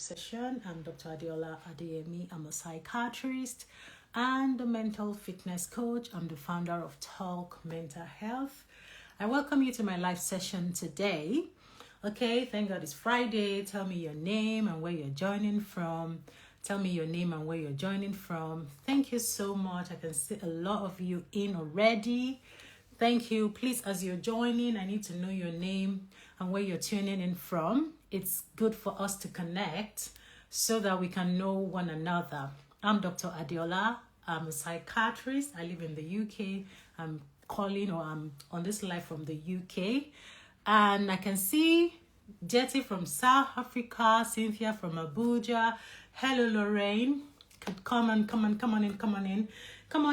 session. I'm Dr. Adeola Adeyemi. I'm a psychiatrist and a mental fitness coach. I'm the founder of Talk Mental Health. I welcome you to my live session today. Okay, thank God it's Friday. Tell me your name and where you're joining from. Tell me your name and where you're joining from. Thank you so much. I can see a lot of you in already. Thank you. Please, as you're joining, I need to know your name and where you're tuning in from. It's good for us to connect so that we can know one another. I'm Dr. Adeola. I'm a psychiatrist. I live in the UK. I'm on this live from the UK. And I can see Jetty from South Africa, Cynthia from Abuja. Hello, Lorraine. Come on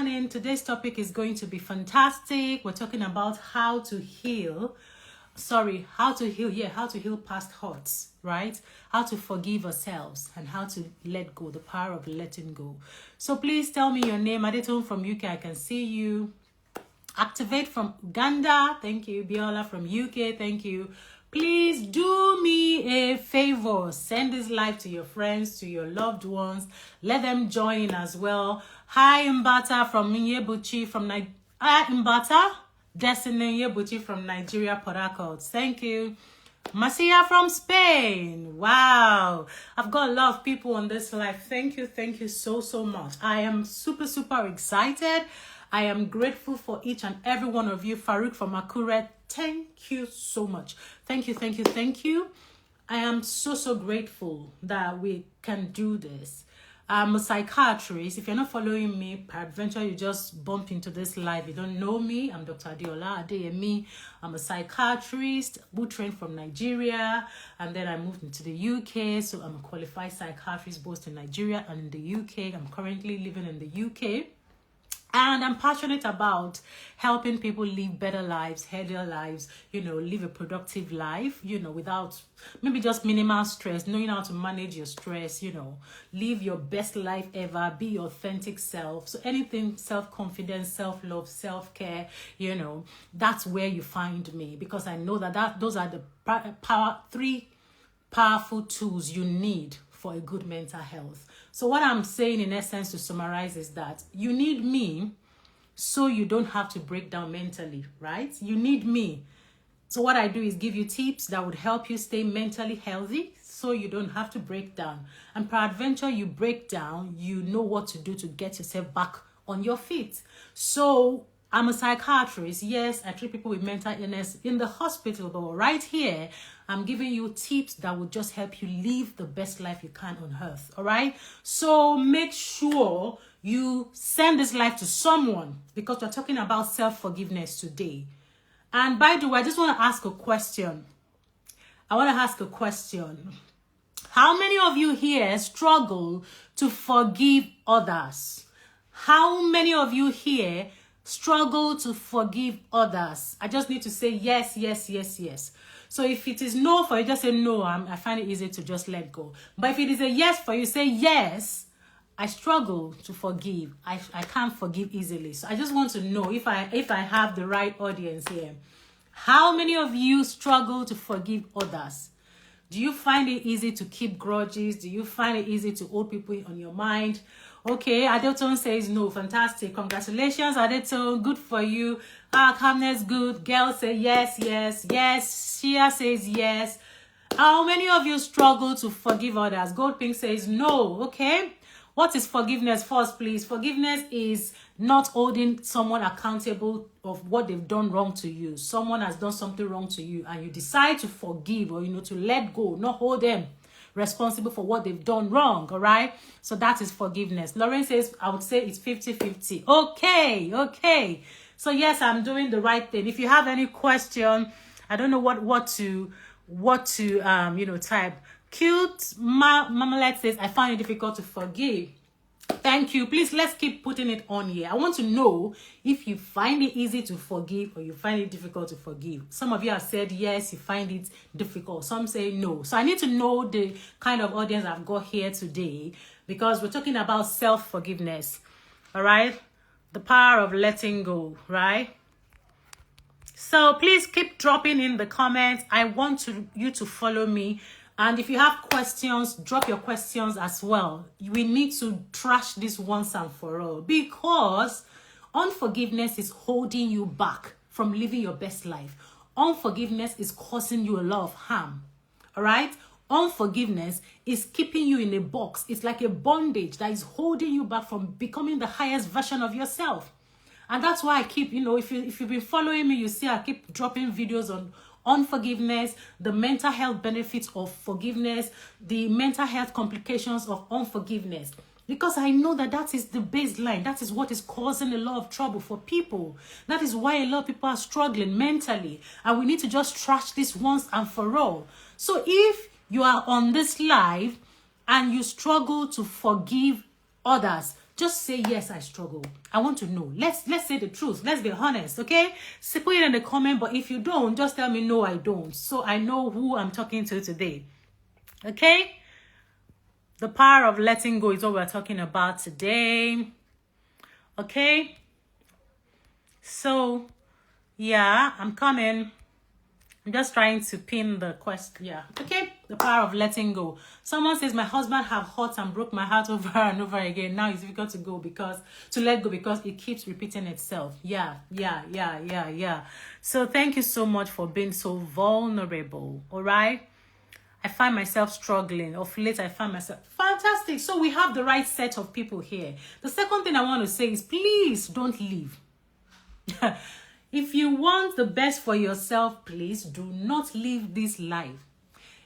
in. Today's topic is going to be fantastic. We're talking about how to heal past hurts, right? How to forgive ourselves and how to let go, the power of letting go. So please tell me your name. Adetun from UK, I can see you. Activate from Uganda, thank you. Biola from UK, thank you. Please do me a favor. Send this live to your friends, to your loved ones. Let them join in as well. Hi, Mbata from Nyebuchi from Nigeria. Mbata. Destiny Nyebuchi from Nigeria, Port Harcourt. Thank you. Masia from Spain. Wow. I've got a lot of people on this live. Thank you so much. I am super excited. I am grateful for each and every one of you. Farouk from Akure, thank you so much. Thank you. I am so grateful that we can do this. I'm a psychiatrist. If you're not following me, peradventure you just bump into this live. You don't know me. I'm Dr. Adeola Adeyemi. I'm a psychiatrist who trained from Nigeria, and then I moved into the UK. So I'm a qualified psychiatrist both in Nigeria and in the UK. I'm currently living in the UK. And I'm passionate about helping people live better lives, healthier lives, live a productive life, without maybe just minimal stress, knowing how to manage your stress, live your best life ever, be your authentic self. So anything self-confidence, self-love, self-care, that's where you find me, because I know that those are the three powerful tools you need for a good mental health. So what I'm saying in essence to summarize is that you need me so you don't have to break down mentally, right? You need me. So what I do is give you tips that would help you stay mentally healthy so you don't have to break down. And peradventure you break down, you know what to do to get yourself back on your feet. So I'm a psychiatrist. Yes, I treat people with mental illness in the hospital, but right here, I'm giving you tips that will just help you live the best life you can on earth. All right. So make sure you send this life to someone, because we're talking about self-forgiveness today. And by the way, I just want to ask a question. How many of you here struggle to forgive others? How many of you here struggle to forgive others? I just need to say yes. So if it is no for you, just say no. I find it easy to just let go. But if it is a yes for you, say yes. I struggle to forgive. I can't forgive easily. So I just want to know if I have the right audience here. How many of you struggle to forgive others? Do you find it easy to keep grudges? Do you find it easy to hold people on your mind? Okay, Adeton says no. Fantastic. Congratulations, Adeton. Good for you. Calmness, good. Girl say yes. Shia says yes. How many of you struggle to forgive others? Gold Pink says no. Okay. What is forgiveness? First, please. Forgiveness is not holding someone accountable of what they've done wrong to you. Someone has done something wrong to you and you decide to forgive, or to let go, not hold them responsible for what they've done wrong. All right. So that is forgiveness. Lauren says, I would say it's 50-50. Okay. So yes, I'm doing the right thing. If you have any question, I don't know what to type. Cute Mamalet says, I find it difficult to forgive. Thank you. Please, let's keep putting it on here. I want to know if you find it easy to forgive or you find it difficult to forgive. Some of you have said yes, you find it difficult. Some say no. So I need to know the kind of audience I've got here today, because we're talking about self-forgiveness. All right? The power of letting go, right? So please keep dropping in the comments. I want you to follow me And if you have questions, drop your questions as well. We need to trash this once and for all, because unforgiveness is holding you back from living your best life. Unforgiveness is causing you a lot of harm. All right? Unforgiveness is keeping you in a box. It's like a bondage that is holding you back from becoming the highest version of yourself. And that's why I keep, if you've been following me, you see I keep dropping videos on unforgiveness, the mental health benefits of forgiveness, the mental health complications of unforgiveness. Because I know that is the baseline. That is what is causing a lot of trouble for people. That is why a lot of people are struggling mentally. And we need to just trash this once and for all. So if you are on this live and you struggle to forgive others, just say, yes, I struggle. I want to know. Let's say the truth. Let's be honest, okay? So put it in the comment, but if you don't, just tell me, no, I don't. So I know who I'm talking to today, okay? The power of letting go is what we're talking about today, okay? So, yeah, I'm coming. I'm just trying to pin the question. Yeah. Okay. The power of letting go. Someone says, my husband have hurt and broke my heart over and over again. Now it's difficult to let go because it keeps repeating itself. Yeah. So thank you so much for being so vulnerable. All right. I find myself struggling. Of late, I find myself... Fantastic. So we have the right set of people here. The second thing I want to say is, please don't leave. If you want the best for yourself, please do not leave this life.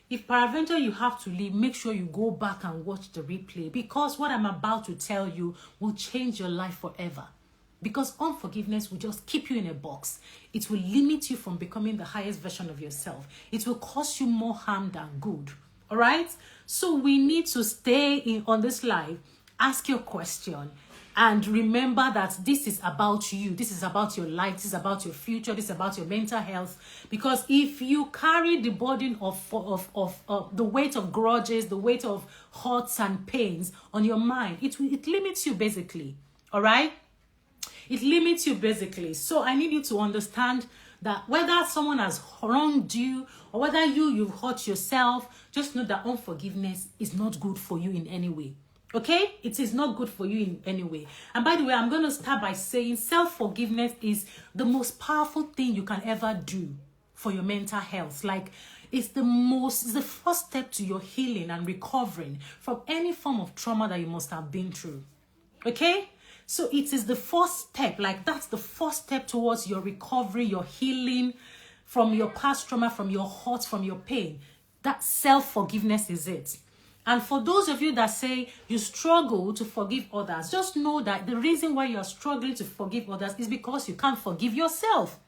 If peradventure you have to leave, make sure you go back and watch the replay, because what I'm about to tell you will change your life forever. Because unforgiveness will just keep you in a box. It will limit you from becoming the highest version of yourself. It will cause you more harm than good. All right? So we need to stay on this life, ask your question, and remember that this is about you. This is about your life. This is about your future. This is about your mental health. Because if you carry the burden of the weight of grudges, the weight of hurts and pains on your mind, it limits you basically. All right? It limits you basically. So I need you to understand that whether someone has wronged you or whether you've hurt yourself, just know that unforgiveness is not good for you in any way. Okay? It is not good for you in any way. And by the way, I'm going to start by saying self-forgiveness is the most powerful thing you can ever do for your mental health. Like, it's the first step to your healing and recovering from any form of trauma that you must have been through. Okay? So it is the first step. Like, that's the first step towards your recovery, your healing from your past trauma, from your hurt, from your pain. That self-forgiveness is it. And for those of you that say you struggle to forgive others, just know that the reason why you are struggling to forgive others is because you can't forgive yourself.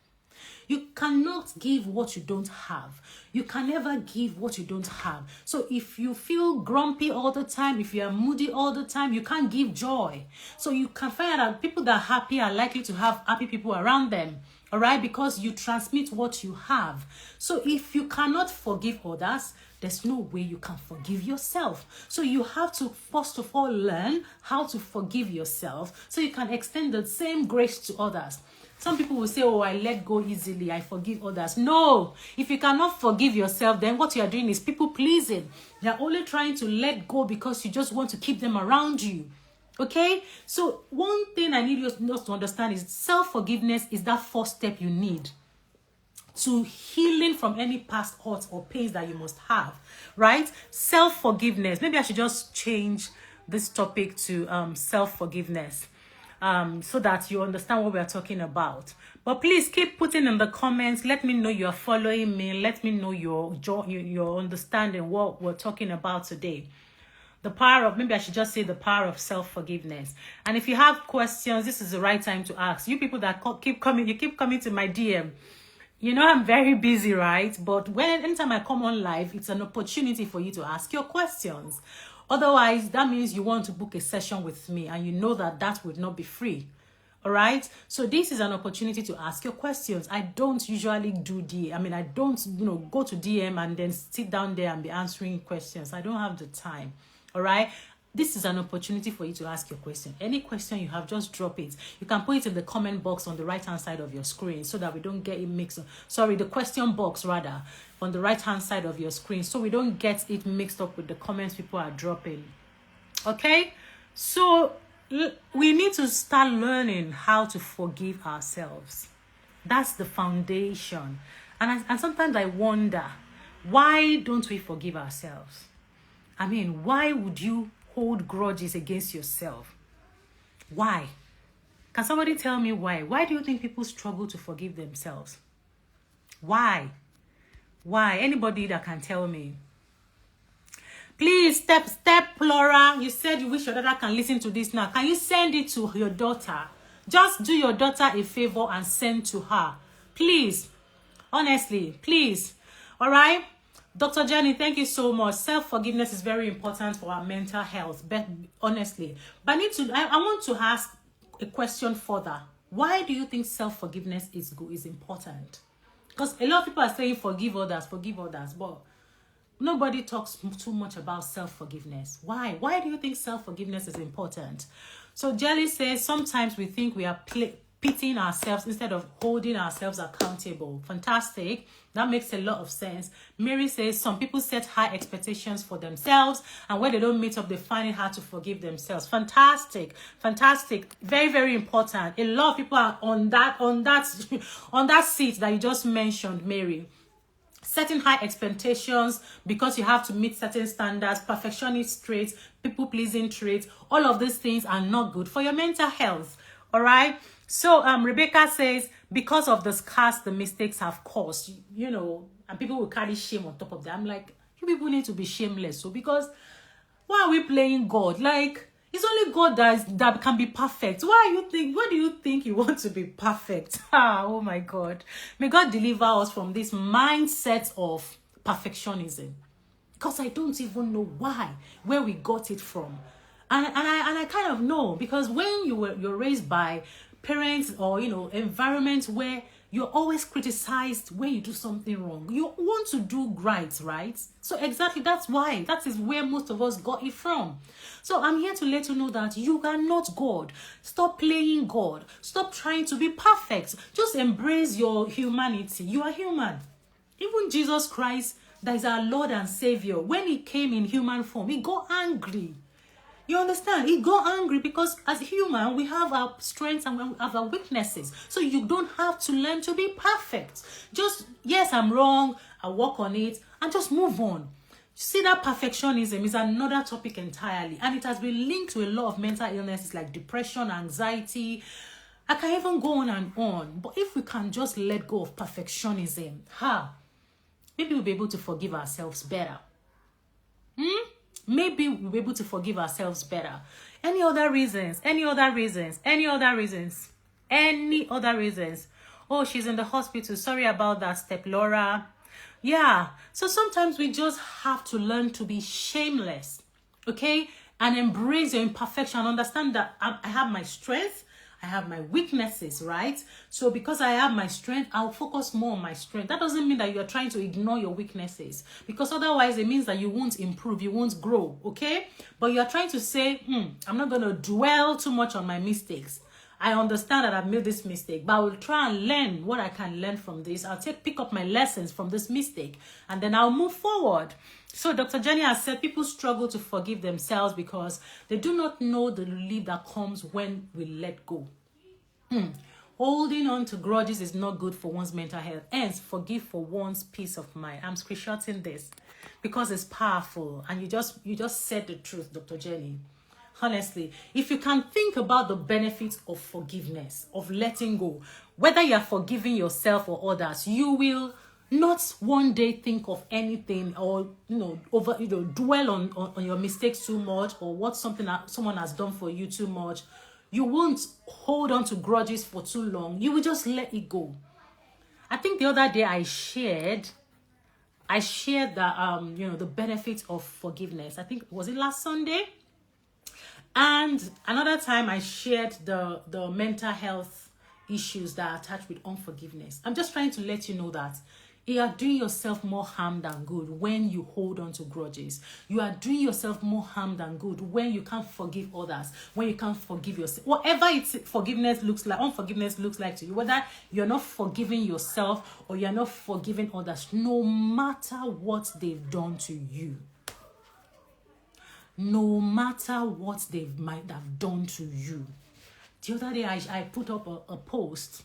You cannot give what you don't have. You can never give what you don't have. So if you feel grumpy all the time, if you are moody all the time, you can't give joy. So you can find out people that are happy are likely to have happy people around them. All right? Because you transmit what you have. So if you cannot forgive others, there's no way you can forgive yourself. So you have to, first of all, learn how to forgive yourself so you can extend the same grace to others. Some people will say, oh, I let go easily, I forgive others. No, if you cannot forgive yourself, then what you are doing is people pleasing. You're only trying to let go because you just want to keep them around you. Okay? So one thing I need you to understand is self-forgiveness is that first step you need to healing from any past hurts or pains that you must have, right? Self-forgiveness. Maybe I should just change this topic to self-forgiveness so that you understand what we are talking about. But please keep putting in the comments. Let me know you're following me. Let me know your understanding what we're talking about today. The power of, maybe I should just say the power of self-forgiveness. And if you have questions, this is the right time to ask. You people that keep coming to my DM. You know, I'm very busy, right? But anytime I come on live, it's an opportunity for you to ask your questions. Otherwise, that means you want to book a session with me and you know that would not be free. All right? So this is an opportunity to ask your questions. I don't usually do I don't, go to DM and then sit down there and be answering questions. I don't have the time. All right? this is an opportunity for you to ask your question. Any question you have, just drop it. You can put it in the comment box on the right hand side of your screen so that we don't get it mixed up. Sorry, the question box rather, on the right hand side of your screen, so we don't get it mixed up with the comments people are dropping. Okay? So we need to start learning how to forgive ourselves. That's the foundation. And sometimes I wonder, why don't we forgive ourselves? I mean, why would you hold grudges against yourself? Why? Can somebody tell me why? Why do you think people struggle to forgive themselves? Why? Why? Anybody that can tell me? Please, step, Laura. You said you wish your daughter can listen to this now. Can you send it to your daughter? Just do your daughter a favor and send to her. Please. Honestly, please. All right? Dr. Jenny, thank you so much. Self-forgiveness is very important for our mental health, but honestly. But I want to ask a question further. Why do you think self-forgiveness is important? Because a lot of people are saying forgive others, but nobody talks too much about self-forgiveness. Why? Why do you think self-forgiveness is important? So Jelly says, sometimes we think we are pitying ourselves instead of holding ourselves accountable. Fantastic. That makes a lot of sense. Mary says, some people set high expectations for themselves, and when they don't meet up, they find it hard to forgive themselves. Fantastic. Fantastic. Very, very important. A lot of people are on that seat that you just mentioned, Mary. Setting high expectations because you have to meet certain standards, perfectionist traits, people-pleasing traits. All of these things are not good for your mental health. All right? So Rebecca says, because of the scars the mistakes have caused, and people will carry shame on top of that. I'm like, you people need to be shameless. So because why are we playing God? Like, it's only God that can be perfect. Why do you think you want to be perfect? Oh my God. May God deliver us from this mindset of perfectionism. Because I don't even know where we got it from. And I kind of know, because when you're raised by parents or environments where you're always criticized when you do something wrong, you want to do right? So exactly, that is where most of us got it from. So I'm here to let you know that you are not God. Stop playing God. Stop trying to be perfect. Just embrace your humanity. You are human. Even Jesus Christ, that is our Lord and Savior, when he came in human form, he got angry. You understand? He got angry because as human, we have our strengths and we have our weaknesses. So you don't have to learn to be perfect. Just, yes, I'm wrong. I work on it and just move on. See, that perfectionism is another topic entirely. And it has been linked to a lot of mental illnesses like depression, anxiety. I can even go on and on. But if we can just let go of perfectionism, maybe we'll be able to forgive ourselves better. Maybe we'll be able to forgive ourselves better. Any other reasons? Oh, she's in the hospital. Sorry about that, Step Laura. Yeah. So sometimes we just have to learn to be shameless. Okay? And embrace your imperfection. Understand that I have my strength. I have my weaknesses, right? So because I have my strength, I'll focus more on my strength. That doesn't mean that you're trying to ignore your weaknesses, because otherwise it means that you won't improve, you won't grow, okay? But you're trying to say, I'm not going to dwell too much on my mistakes. I understand that I've made this mistake, but I will try and learn what I can learn from this. I'll pick up my lessons from this mistake, and then I'll move forward. So Dr. Jenny has said people struggle to forgive themselves because they do not know the relief that comes when we let go. Holding on to grudges is not good for one's mental health. Hence, forgive for one's peace of mind. I'm screenshotting this because it's powerful, and you just said the truth, Dr. Jenny. Honestly, if you can think about the benefits of forgiveness, of letting go, whether you are forgiving yourself or others, you will not one day think of anything or dwell on your mistakes too much, or what someone has done for you too much. You won't hold on to grudges for too long. You will just let it go. I think the other day I shared that the benefits of forgiveness. I think, was it last Sunday? And another time I shared the mental health issues that are attached with unforgiveness. I'm just trying to let you know that You are doing yourself more harm than good when you hold on to grudges. You are doing yourself more harm than good when you can't forgive others, when you can't forgive yourself. Whatever unforgiveness looks like to you, whether you're not forgiving yourself or you're not forgiving others, no matter what they've done to you, no matter what they might have done to you. The other day, I put up a post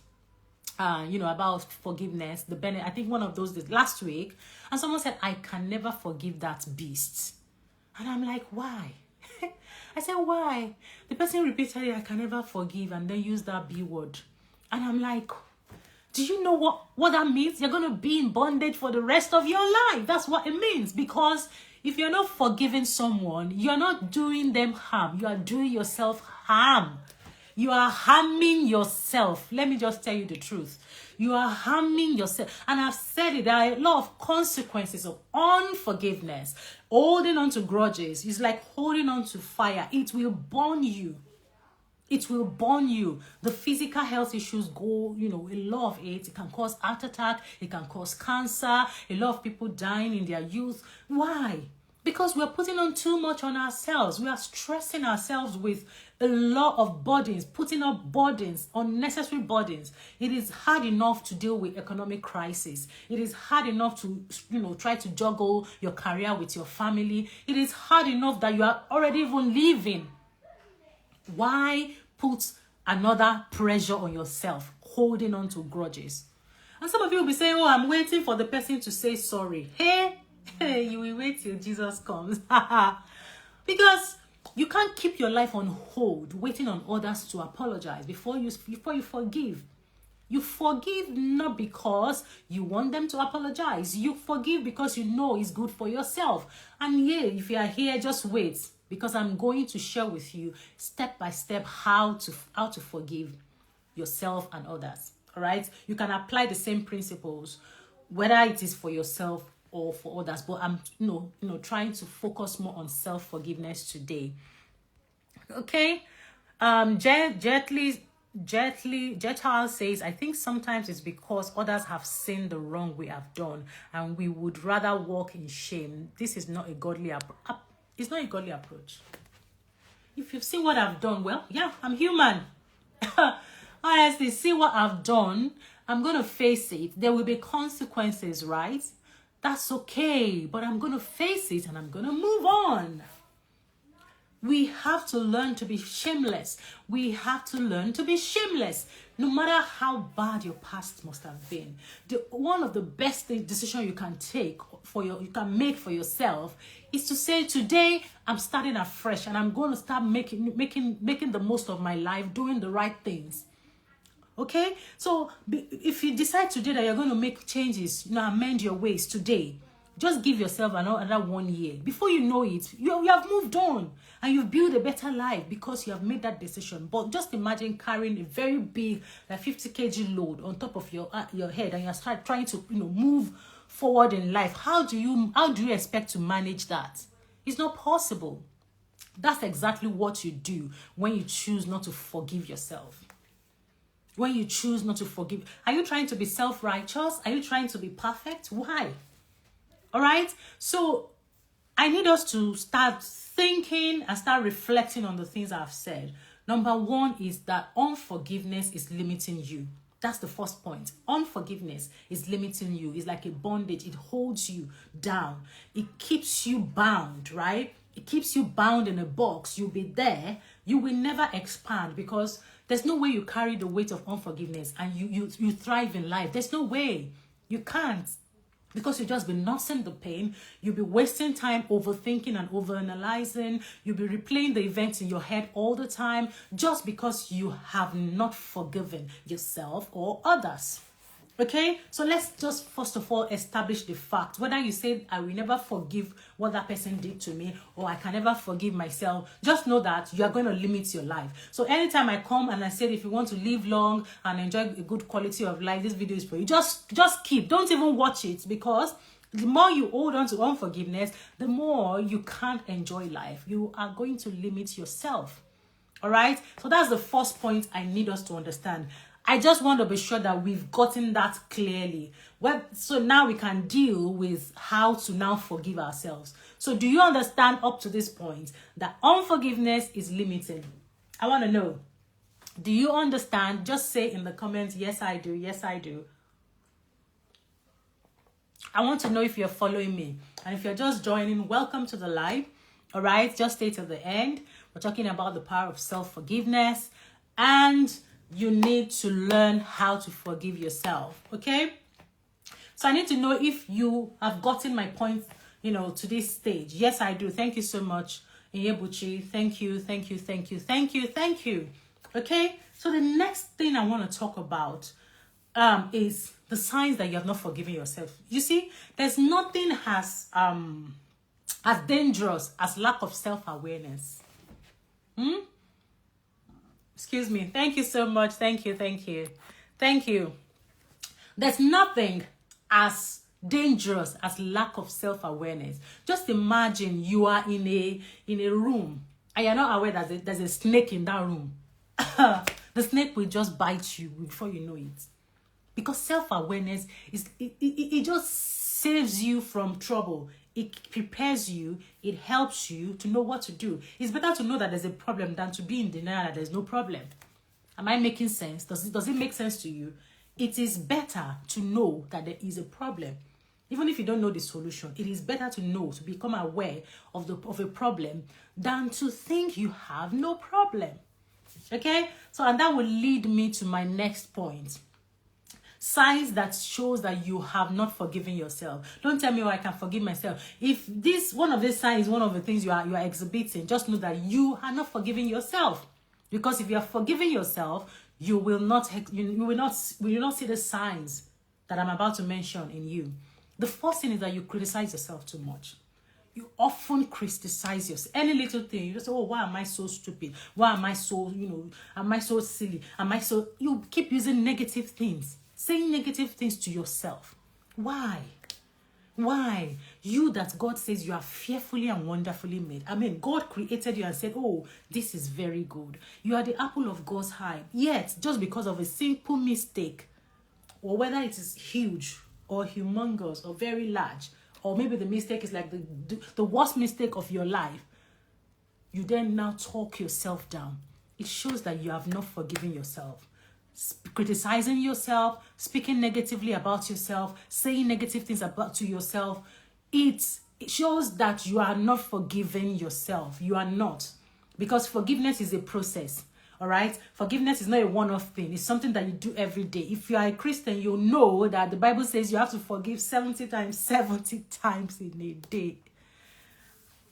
about forgiveness, I think one of those days last week, and someone said, I can never forgive that beast. And I'm like, why? I said, why? The person repeated, I can never forgive, and then use that B word. And I'm like, do you know what that means? You're going to be in bondage for the rest of your life. That's what it means. Because if you're not forgiving someone, you're not doing them harm. You are doing yourself harm. You are harming yourself. Let me just tell you the truth. You are harming yourself. And I've said it, there are a lot of consequences of unforgiveness. Holding on to grudges is like holding on to fire. It will burn you. It will burn you. The physical health issues go, a lot of it. It can cause heart attack. It can cause cancer. A lot of people dying in their youth. Why? Because we're putting on too much on ourselves. We are stressing ourselves with a lot of burdens, putting up burdens, unnecessary burdens. It is hard enough to deal with economic crisis. It is hard enough to, try to juggle your career with your family. It is hard enough that you are already even living. Why put another pressure on yourself, holding on to grudges? And some of you will be saying, I'm waiting for the person to say sorry. Hey, you will wait till Jesus comes. Because you can't keep your life on hold, waiting on others to apologize before you forgive. You forgive not because you want them to apologize. You forgive because you know it's good for yourself. And if you are here, just wait, because I'm going to share with you step by step how to forgive yourself and others. All right? You can apply the same principles, whether it is for yourself or for others, but I'm trying to focus more on self-forgiveness today. Okay. Jetal says, I think sometimes it's because others have seen the wrong we have done and we would rather walk in shame. This is not a godly it's not a godly approach. If you've seen what I've done, well, yeah, I'm human. Honestly, see what I've done, I'm going to face it. There will be consequences, right? That's okay, but I'm going to face it and I'm going to move on. We have to learn to be shameless. We have to learn to be shameless. No matter how bad your past must have been. One of the best decisions you can make for yourself is to say, today I'm starting afresh and I'm going to start making the most of my life, doing the right things. Okay, so if you decide today that you're going to make changes, amend your ways today, just give yourself another 1 year. Before you know it, you have moved on and you've built a better life because you have made that decision. But just imagine carrying a very big, 50 kg load on top of your head, and you're trying to move forward in life. How do you expect to manage that? It's not possible. That's exactly what you do when you choose not to forgive yourself. When you choose not to forgive, are you trying to be self-righteous? Are you trying to be perfect? Why? All right. So I need us to start thinking and start reflecting on the things I've said. Number one is that unforgiveness is limiting you. That's the first point. Unforgiveness is limiting you. It's like a bondage. It holds you down. It keeps you bound, right? It keeps you bound in a box. You'll be there. You will never expand because there's no way you carry the weight of unforgiveness and you thrive in life. There's no way. You can't. Because you've just been nursing the pain. You'll be wasting time overthinking and overanalyzing. You'll be replaying the events in your head all the time just because you have not forgiven yourself or others. Okay? So let's just first of all establish the fact. Whether you say, I will never forgive what that person did to me, or I can never forgive myself, just know that you are going to limit your life. So anytime I come and I said, if you want to live long and enjoy a good quality of life, this video is for you. Just keep. Don't even watch it, because the more you hold on to unforgiveness, the more you can't enjoy life. You are going to limit yourself. All right? So that's the first point I need us to understand. I just want to be sure that we've gotten that clearly. Well, so now we can deal with how to now forgive ourselves. So do you understand up to this point that unforgiveness is limiting? I want to know. Do you understand? Just say in the comments, yes, I do. Yes, I do. I want to know if you're following me. And if you're just joining, welcome to the live. All right, just stay till the end. We're talking about the power of self-forgiveness, and you need to learn how to forgive yourself, okay? So I need to know if you have gotten my point, to this stage. Yes, I do. Thank you so much, Inyebuchi. Thank you, thank you, thank you, thank you, thank you. Okay, so the next thing I want to talk about is the signs that you have not forgiven yourself. You see, there's nothing as dangerous as lack of self-awareness. Excuse me. Thank you so much. Thank you. Thank you. Thank you. There's nothing as dangerous as lack of self-awareness. Just imagine you are in a room and you're not aware that there's a snake in that room. The snake will just bite you before you know it. Because self-awareness it just saves you from trouble. It prepares you. It helps you to know what to do. It's better to know that there's a problem than to be in denial that there's no problem. Am I making sense? Does it make sense to you? It is better to know that there is a problem. Even if you don't know the solution, it is better to know, to become aware of a problem than to think you have no problem. Okay? So, and that will lead me to my next point. Signs that shows that you have not forgiven yourself. Don't tell me, I can forgive myself. If one of these signs is one of the things you are exhibiting, just know that you are not forgiving yourself. Because if you are forgiving yourself, you will not see the signs that I'm about to mention in you. The first thing is that you criticize yourself too much. You often criticize yourself. Any little thing, you just say, oh, why am I so stupid? Why am I so, am I so silly? You keep using negative things. Saying negative things to yourself. Why? Why? You that God says you are fearfully and wonderfully made. I mean, God created you and said, oh, this is very good. You are the apple of God's eye. Yet, just because of a simple mistake, or whether it is huge or humongous or very large, or maybe the mistake is like the worst mistake of your life, you then now talk yourself down. It shows that you have not forgiven yourself. Criticizing yourself, speaking negatively about yourself, saying negative things to yourself, it shows that you are not forgiving yourself. You are not. Because forgiveness is a process. All right? Forgiveness is not a one-off thing. It's something that you do every day. If you are a Christian, you know that the Bible says you have to forgive 70 times in a day.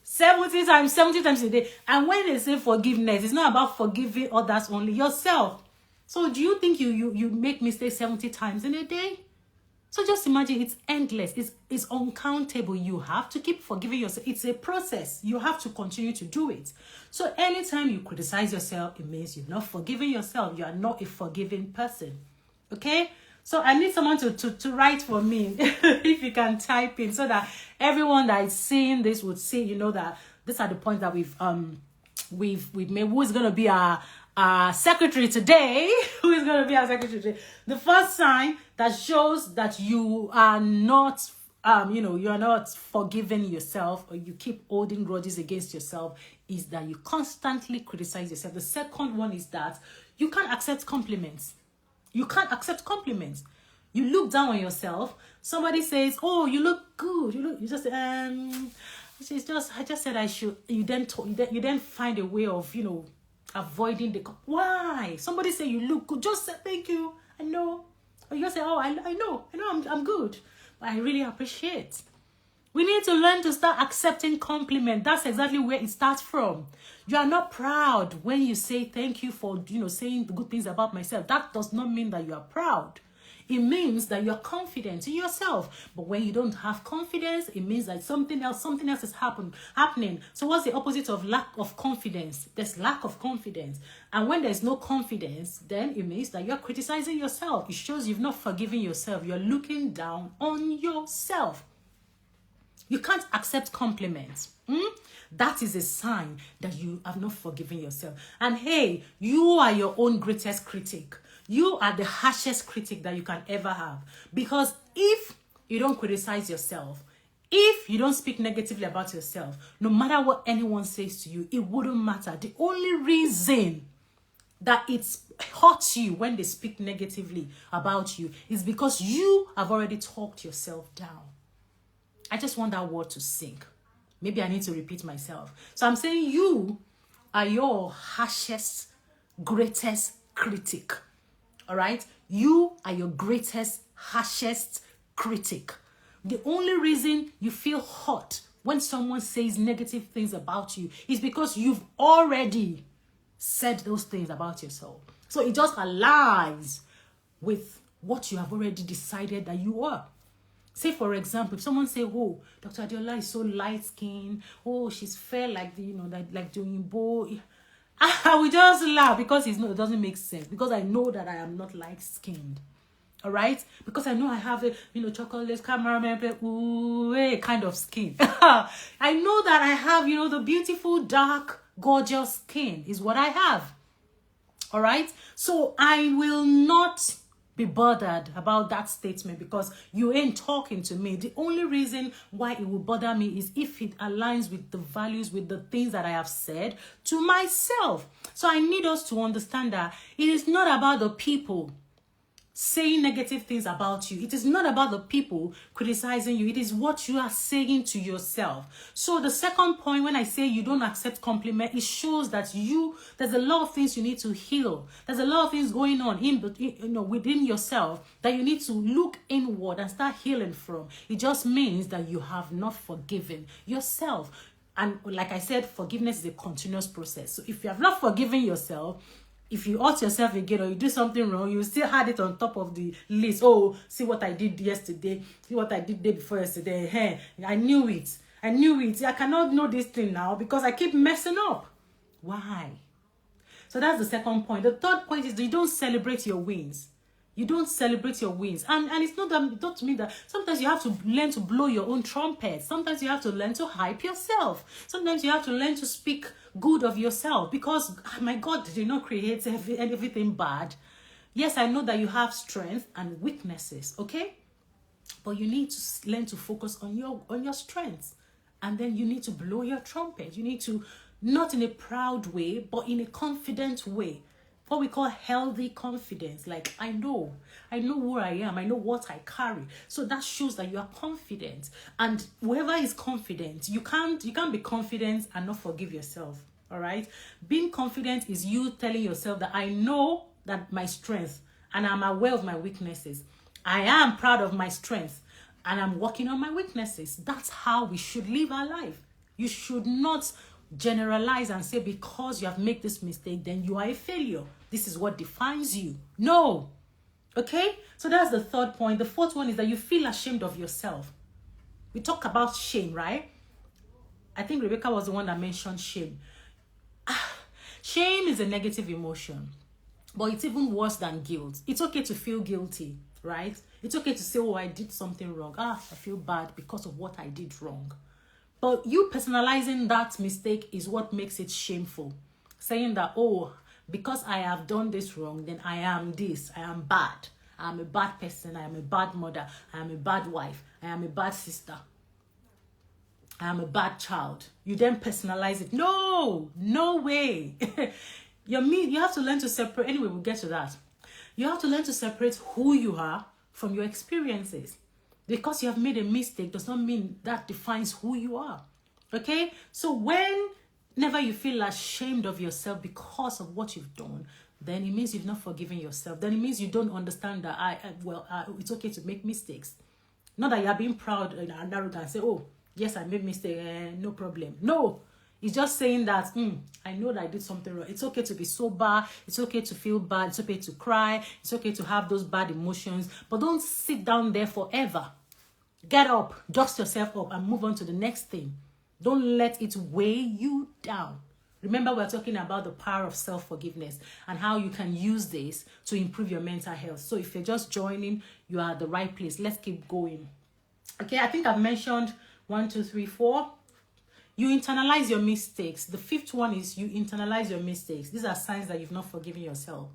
70 times in a day. And when they say forgiveness, it's not about forgiving others only, yourself. So do you think you make mistakes 70 times in a day? So just imagine, it's endless. It's uncountable. You have to keep forgiving yourself. It's a process. You have to continue to do it. So anytime you criticize yourself, it means you're not forgiving yourself. You are not a forgiving person. Okay? So I need someone to write for me. If you can type in, so that everyone that is seeing this would see, that these are the points that we've made. Who is going to be our secretary today? Who is going to be our secretary today? The first sign that shows that you are not you're not forgiving yourself, or you keep holding grudges against yourself, is that you constantly criticize yourself. The second one is that you can't accept compliments. You can't accept compliments. You look down on yourself. Somebody says, oh, you look good. You just I just said I should. You then find a way of avoiding why? Somebody say you look good, just say thank you, I know. Or you say, oh, I know I'm good, but I really appreciate. We need to learn to start accepting compliment. That's exactly where it starts from. You are not proud when you say thank you for saying the good things about myself. That does not mean that you are proud. It means that you're confident in yourself. But when you don't have confidence, it means that something else is happening. So what's the opposite of lack of confidence? There's lack of confidence. And when there's no confidence, then it means that you're criticizing yourself. It shows you've not forgiven yourself. You're looking down on yourself. You can't accept compliments. That is a sign that you have not forgiven yourself. And hey, you are your own greatest critic. You are the harshest critic that you can ever have. Because if you don't criticize yourself, if you don't speak negatively about yourself, no matter what anyone says to you, it wouldn't matter. The only reason that it hurts you when they speak negatively about you is because you have already talked yourself down. I just want that word to sink. Maybe I need to repeat myself. So I'm saying you are your harshest, greatest critic. All right? You are your greatest, harshest critic. The only reason you feel hurt when someone says negative things about you is because you've already said those things about yourself. So it just aligns with what you have already decided that you are. Say, for example, if someone say, oh, Dr. Adeola is so light-skinned, oh, she's fair like the, like doing bow. I will just laugh because it doesn't make sense. Because I know that I am not light-skinned. All right? Because I know I have a, chocolate cameraman, kind of skin. I know that I have, the beautiful, dark, gorgeous skin is what I have. All right? So I will not be bothered about that statement because you ain't talking to me. The only reason why it will bother me is if it aligns with the values, with the things that I have said to myself. So I need us to understand that it is not about the people saying negative things about you. It is not about the people criticizing you. It is what you are saying to yourself. So the second point, when I say you don't accept compliment, it shows that there's a lot of things you need to heal. There's a lot of things going on within yourself that you need to look inward and start healing from. It just means that you have not forgiven yourself. And like I said, forgiveness is a continuous process. So if you have not forgiven yourself, if you hurt yourself again or you do something wrong, you still had it on top of the list. Oh, see what I did yesterday. See what I did the day before yesterday. Hey, I knew it. I cannot know this thing now because I keep messing up. Why? So that's the second point. The third point is that you don't celebrate your wins. You don't celebrate your wins. And it's not mean that sometimes you have to learn to blow your own trumpet. Sometimes you have to learn to hype yourself. Sometimes you have to learn to speak good of yourself because, my God, did you not create everything bad? Yes, I know that you have strength and weaknesses, okay? But you need to learn to focus on your strengths. And then you need to blow your trumpet. You need to, not in a proud way, but in a confident way. What we call healthy confidence. Like, I know who I am. I know what I carry. So that shows that you are confident. And whoever is confident, you can't be confident and not forgive yourself. All right? Being confident is you telling yourself that I know that my strength and I'm aware of my weaknesses. I am proud of my strength and I'm working on my weaknesses. That's how we should live our life. You should not generalize and say because you have made this mistake, then you are a failure. This is what defines you. No. Okay? So that's the third point. The fourth one is that you feel ashamed of yourself. We talk about shame, right? I think Rebecca was the one that mentioned shame. Shame is a negative emotion, but it's even worse than guilt. It's okay to feel guilty, right? It's okay to say, oh, I did something wrong. I feel bad because of what I did wrong. But you personalizing that mistake is what makes it shameful. Saying that, oh, because I have done this wrong, then I am this. I am bad. I am a bad person. I am a bad mother. I am a bad wife. I am a bad sister. I am a bad child. You then personalize it. No way. You have to learn to separate. Anyway, we'll get to that. You have to learn to separate who you are from your experiences. Because you have made a mistake does not mean that defines who you are. Okay? So whenever you feel ashamed of yourself because of what you've done, then it means you've not forgiven yourself. Then it means you don't understand that it's okay to make mistakes. Not that you're being proud and arrogant and say, oh, yes, I made mistake, no problem. No. It's just saying that, I know that I did something wrong. It's okay to be sober. It's okay to feel bad. It's okay to cry. It's okay to have those bad emotions. But don't sit down there forever. Get up, dust yourself up, and move on to the next thing. Don't let it weigh you down. Remember, we're talking about the power of self-forgiveness and how you can use this to improve your mental health. So if you're just joining, you are at the right place. Let's keep going. Okay, I think I've mentioned 1, 2, 3, 4. You internalize your mistakes. The fifth one is you internalize your mistakes. These are signs that you've not forgiven yourself.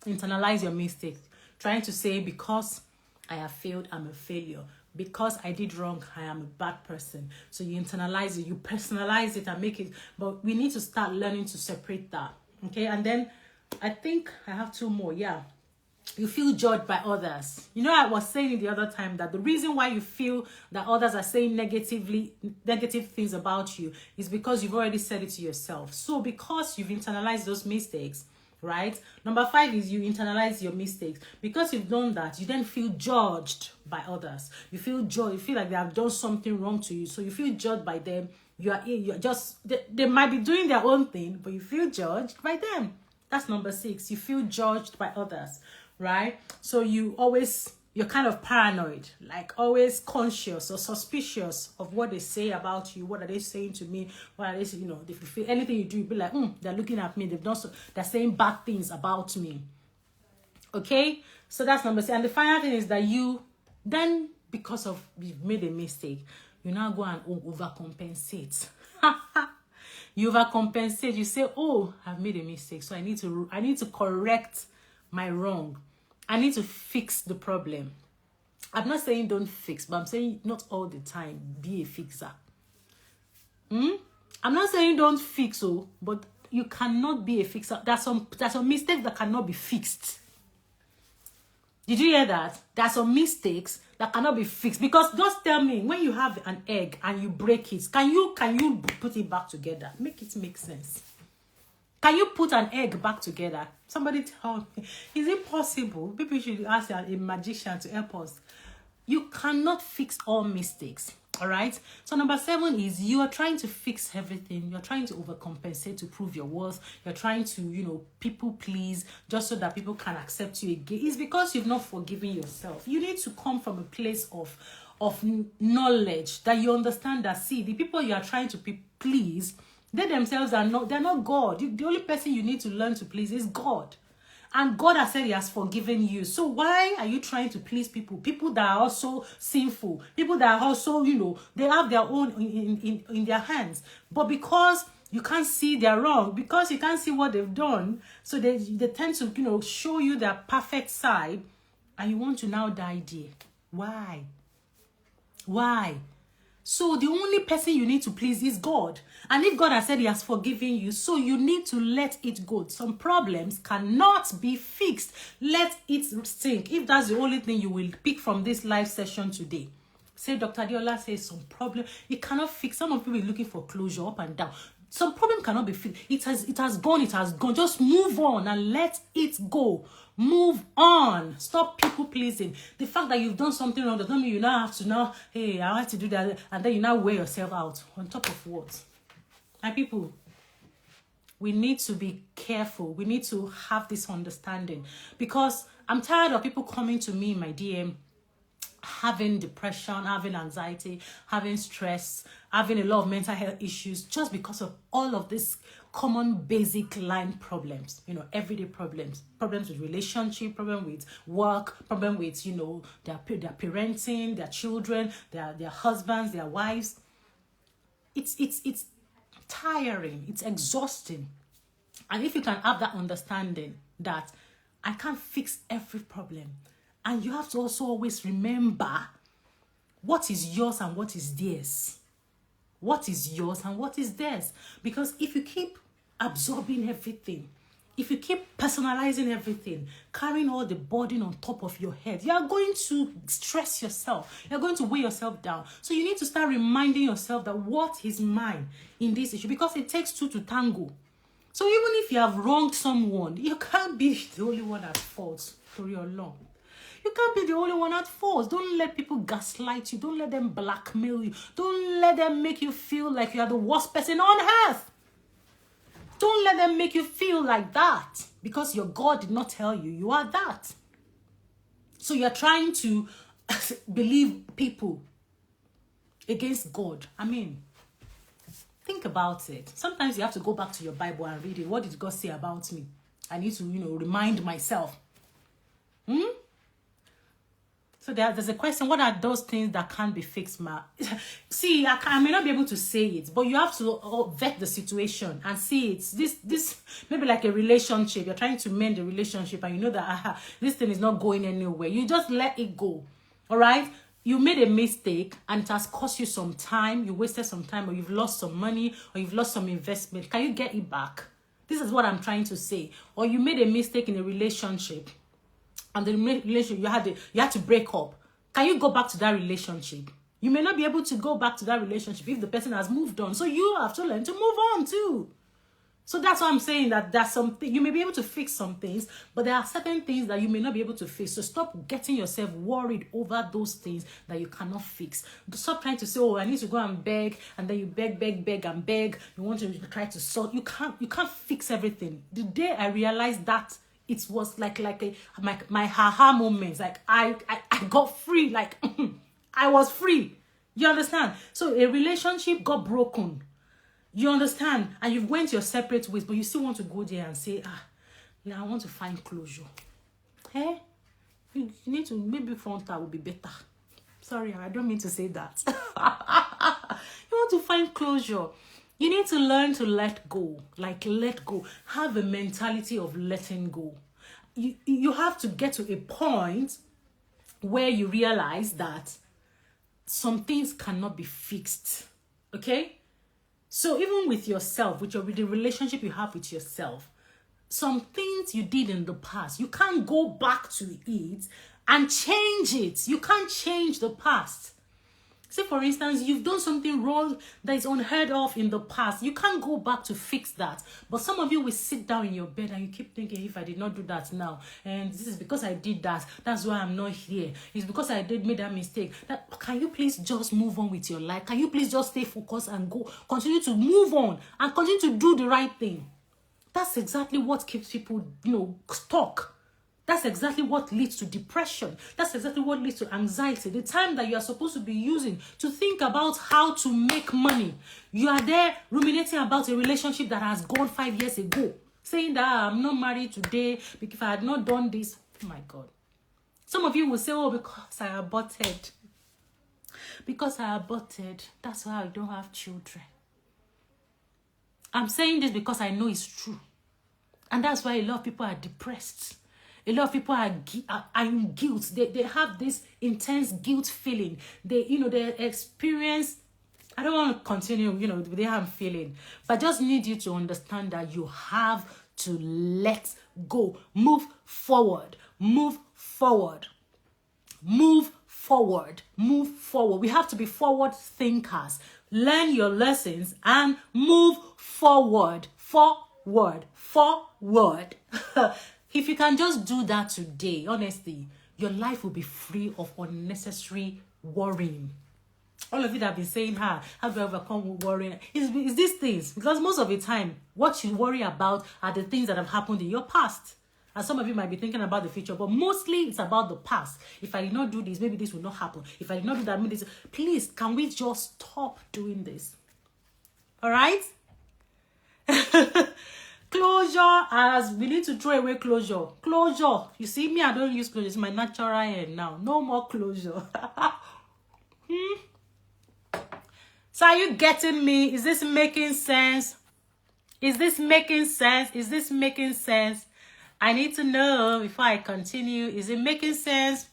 internalize your mistakes. Trying to say, because I have failed, I'm a failure. Because I did wrong, I am a bad person. So you internalize it, you personalize it and make it. But we need to start learning to separate that. Okay, and then I think I have 2 more. Yeah. You feel judged by others. You know, I was saying the other time that the reason why you feel that others are saying negative things about you is because you've already said it to yourself. So because you've internalized those mistakes, right? Number 5 is you internalize your mistakes. Because you've done that, you then feel judged by others. You feel judged. You feel like they have done something wrong to you. So you feel judged by them. You're just, they might be doing their own thing, but you feel judged by them. That's number 6. You feel judged by others, right? So you're kind of paranoid, like always conscious or suspicious of what they say about you. What are they saying to me? What are they saying? You know, if you feel anything you do, you'll be like, they're looking at me. They're saying bad things about me. Okay? So that's number 6. And the final thing is that you then, because of you've made a mistake, you now go and overcompensate. You overcompensate. You say, oh, I've made a mistake, so I need to correct my wrong. I need to fix the problem. I'm not saying don't fix, but I'm saying not all the time be a fixer. I'm not saying don't fix, but you cannot be a fixer. There's some mistakes that cannot be fixed. Did you hear that? There are some mistakes that cannot be fixed. Because just tell me, when you have an egg and you break it, can you put it back together? Make it make sense. Can you put an egg back together? Somebody tell me. Is it possible? People should ask a magician to help us. You cannot fix all mistakes. All right. So number 7 is you are trying to fix everything. You're trying to overcompensate to prove your worth. You're trying to, people please just so that people can accept you again. It's because you've not forgiven yourself. You need to come from a place of knowledge that you understand that, see, the people you are trying to please, they themselves they're not God. The only person you need to learn to please is God. And God has said he has forgiven you. So why are you trying to please people? People that are also sinful. People that are also, they have their own in their hands. But because you can't see their wrong, because you can't see what they've done, so they tend to, show you their perfect side, and you want to now die there. Why? Why? So the only person you need to please is God. And if God has said he has forgiven you, so you need to let it go. Some problems cannot be fixed. Let it sink. If that's the only thing you will pick from this live session today. Say Dr. Adiola says some problem. It cannot fix. Some of you are looking for closure up and down. Some problem cannot be fixed. It has gone. Just move on and let it go. Move on. Stop people pleasing. The fact that you've done something wrong does not mean you now have to hey, I want to do that. And then you now wear yourself out. On top of what? My people, we need to be careful. We need to have this understanding. Because I'm tired of people coming to me in my DM having depression, having anxiety, having stress, having a lot of mental health issues just because of all of these common basic line problems, everyday problems with relationship, problem with work, problem with, their parenting, their children, their husbands, their wives. It's tiring, it's exhausting. And if you can have that understanding that I can't fix every problem, and you have to also always remember what is yours and what is theirs. What is yours and what is theirs. Because if you keep absorbing everything, if you keep personalizing everything, carrying all the burden on top of your head, you are going to stress yourself. You're going to weigh yourself down. So you need to start reminding yourself that what is mine in this issue, because it takes 2 to tango. So even if you have wronged someone, you can't be the only one at fault for your long. You can't be the only one at fault. Don't let people gaslight you. Don't let them blackmail you. Don't let them make you feel like you are the worst person on earth. Don't let them make you feel like that because your God did not tell you you are that. So you're trying to believe people against God. I mean, think about it. Sometimes you have to go back to your Bible and read it. What did God say about me? I need to, remind myself. So there's a question, what are those things that can't be fixed, ma? See, I may not be able to say it, but you have to vet the situation and see it. This maybe like a relationship. You're trying to mend the relationship and you know that this thing is not going anywhere. You just let it go, all right? You made a mistake and it has cost you some time. You wasted some time, or you've lost some money, or you've lost some investment. Can you get it back? This is what I'm trying to say. Or you made a mistake in a relationship, and the relationship you had to break up. Can you go back to that relationship? You may not be able to go back to that relationship if the person has moved on. So you have to learn to move on too. So that's why I'm saying that there's something, you may be able to fix some things, but there are certain things that you may not be able to fix. So stop getting yourself worried over those things that you cannot fix. Stop trying to say, oh, I need to go and beg, and then you beg and beg. You want to try to sort. You can't fix everything. The day I realized that, it was like my ha-ha moments. Like I got free. Like I was free. You understand? So a relationship got broken. You understand? And you went your separate ways, but you still want to go there and say, I want to find closure. Hey, you need to, maybe frontal will be better. Sorry, I don't mean to say that. You want to find closure. You need to learn to let go. Like, let go. Have a mentality of letting go. You have to get to a point where you realize that some things cannot be fixed. Okay? So even with yourself, with the relationship you have with yourself, some things you did in the past, you can't go back to it and change it. You can't change the past. Say, for instance, you've done something wrong that is unheard of in the past. You can't go back to fix that. But some of you will sit down in your bed and you keep thinking, if I did not do that now, and this is because I did that, that's why I'm not here. It's because I made that mistake. Can you please just move on with your life? Can you please just stay focused and continue to move on and continue to do the right thing? That's exactly what keeps people, stuck. That's exactly what leads to depression. That's exactly what leads to anxiety. The time that you are supposed to be using to think about how to make money, you are there ruminating about a relationship that has gone 5 years ago, saying that I'm not married today because if I had not done this. Oh my God. Some of you will say, oh, because I aborted. Because I aborted, that's why I don't have children. I'm saying this because I know it's true. And that's why a lot of people are depressed. A lot of people are in guilt. They have this intense guilt feeling. They experience, I don't want to continue, with the I'm feeling. But I just need you to understand that you have to let go. Move forward. Move forward. Move forward. Move forward. We have to be forward thinkers. Learn your lessons and move forward. Forward. If you can just do that today, honestly, your life will be free of unnecessary worrying. All of you that have been saying, how do I overcome worrying? It's these things. Because most of the time, what you worry about are the things that have happened in your past. And some of you might be thinking about the future, but mostly it's about the past. If I did not do this, maybe this will not happen. If I did not do that, maybe this. Please, can we just stop doing this? All right? Closure, as we need to throw away closure. Closure. You see, me, I don't use closure. It's my natural end now. No more closure. So are you getting me? Is this making sense? Is this making sense? Is this making sense? I need to know before I continue. Is it making sense?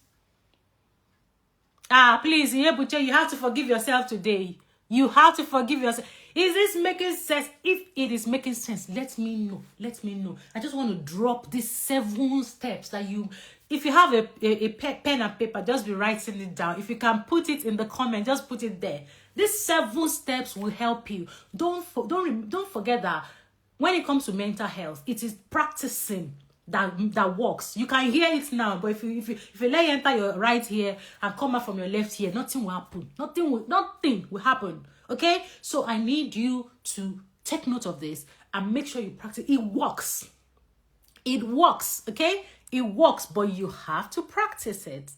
Please, you have to forgive yourself today. You have to forgive yourself. Is this making sense? If it is making sense, let me know. Let me know. I just want to drop these 7 steps that if you have a pen and paper, just be writing it down. If you can put it in the comment, just put it there. These 7 steps will help you. Don't forget that when it comes to mental health, it is practicing that works. You can hear it now, but if you let it enter your right ear and come out from your left ear, nothing will happen. Nothing will happen. Okay? So I need you to take note of this and make sure you practice. It works. It works. Okay? It works, but you have to practice it.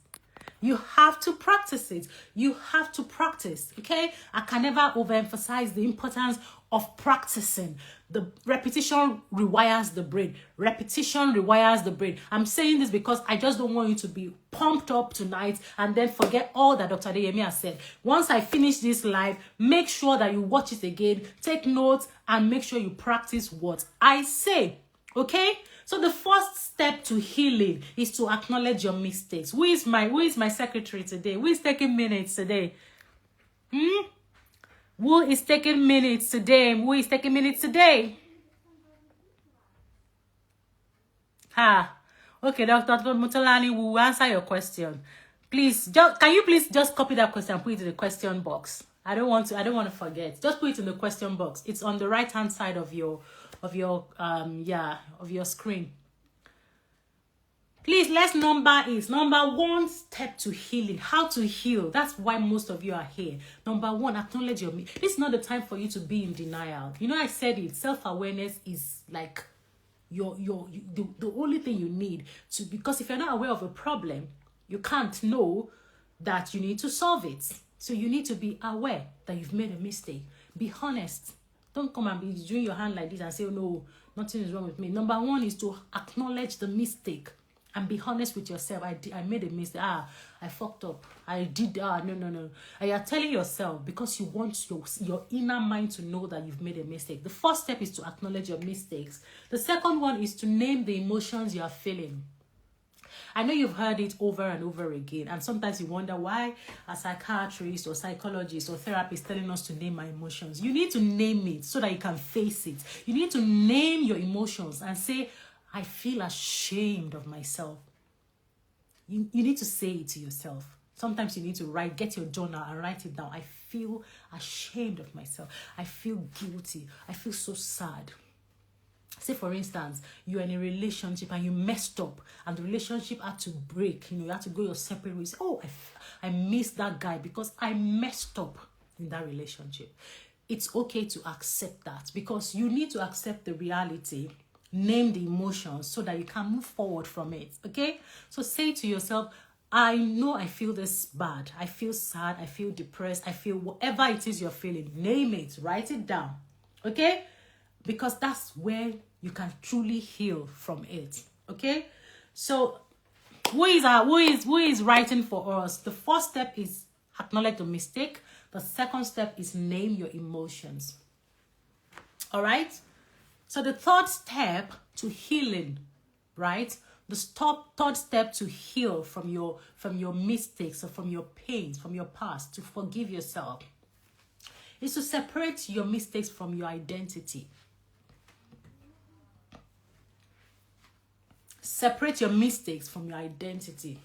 You have to practice it. You have to practice, okay? I can never overemphasize the importance of practicing. The repetition rewires the brain. Repetition rewires the brain. I'm saying this because I just don't want you to be pumped up tonight and then forget all that Dr. Adeyemi has said. Once I finish this live, make sure that you watch it again, take notes, and make sure you practice what I say, okay? So the first step to healing is to acknowledge your mistakes. Who is my secretary today? Who is taking minutes today? Who is taking minutes today? Who is taking minutes today? Okay, Dr. Mutolani will answer your question. Please, can you please just copy that question and put it in the question box? I don't want to forget. Just put it in the question box. It's on the right hand side of your screen. Please, let's number 1 step to healing. How to heal. That's why most of you are here. Number 1, acknowledge your mistakes. This is not the time for you to be in denial. You know, I said it. Self-awareness is like the only thing you need to, because if you're not aware of a problem, you can't know that you need to solve it. So you need to be aware that you've made a mistake. Be honest. Don't come and be doing your hand like this and say, oh, no, nothing is wrong with me. Number 1 is to acknowledge the mistake and be honest with yourself. I made a mistake. I fucked up. I did. No. And you're telling yourself because you want your inner mind to know that you've made a mistake. The first step is to acknowledge your mistakes. The second one is to name the emotions you are feeling. I know you've heard it over and over again, and sometimes you wonder why a psychiatrist or psychologist or therapist is telling us to name our emotions. You need to name it so that you can face it. You need to name your emotions and say, I feel ashamed of myself. You need to say it to yourself. Sometimes you need to get your journal and write it down. I feel ashamed of myself. I feel guilty. I feel so sad. Say, for instance, you're in a relationship and you messed up and the relationship had to break. You had to go your separate ways. Oh, I miss that guy because I messed up in that relationship. It's okay to accept that because you need to accept the reality, name the emotions so that you can move forward from it, okay? So say to yourself, I know I feel this bad. I feel sad. I feel depressed. I feel whatever it is you're feeling. Name it. Write it down, okay? Because that's where you can truly heal from it. Okay? So who is writing for us? The first step is acknowledge the mistake. The second step is name your emotions. All right? So the third step to healing, right? The third step to heal from your mistakes or from your pains, from your past, to forgive yourself, is to separate your mistakes from your identity. Separate your mistakes from your identity.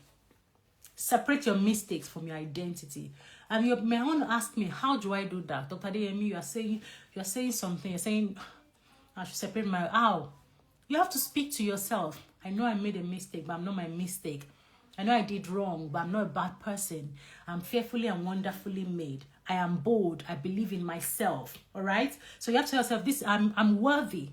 Separate your mistakes from your identity. And you may want to ask me, how do I do that? Dr. Adeyemi, you are saying something. You're saying, I should separate my... How? You have to speak to yourself. I know I made a mistake, but I'm not my mistake. I know I did wrong, but I'm not a bad person. I'm fearfully and wonderfully made. I am bold. I believe in myself. All right? So you have to tell yourself, I'm worthy.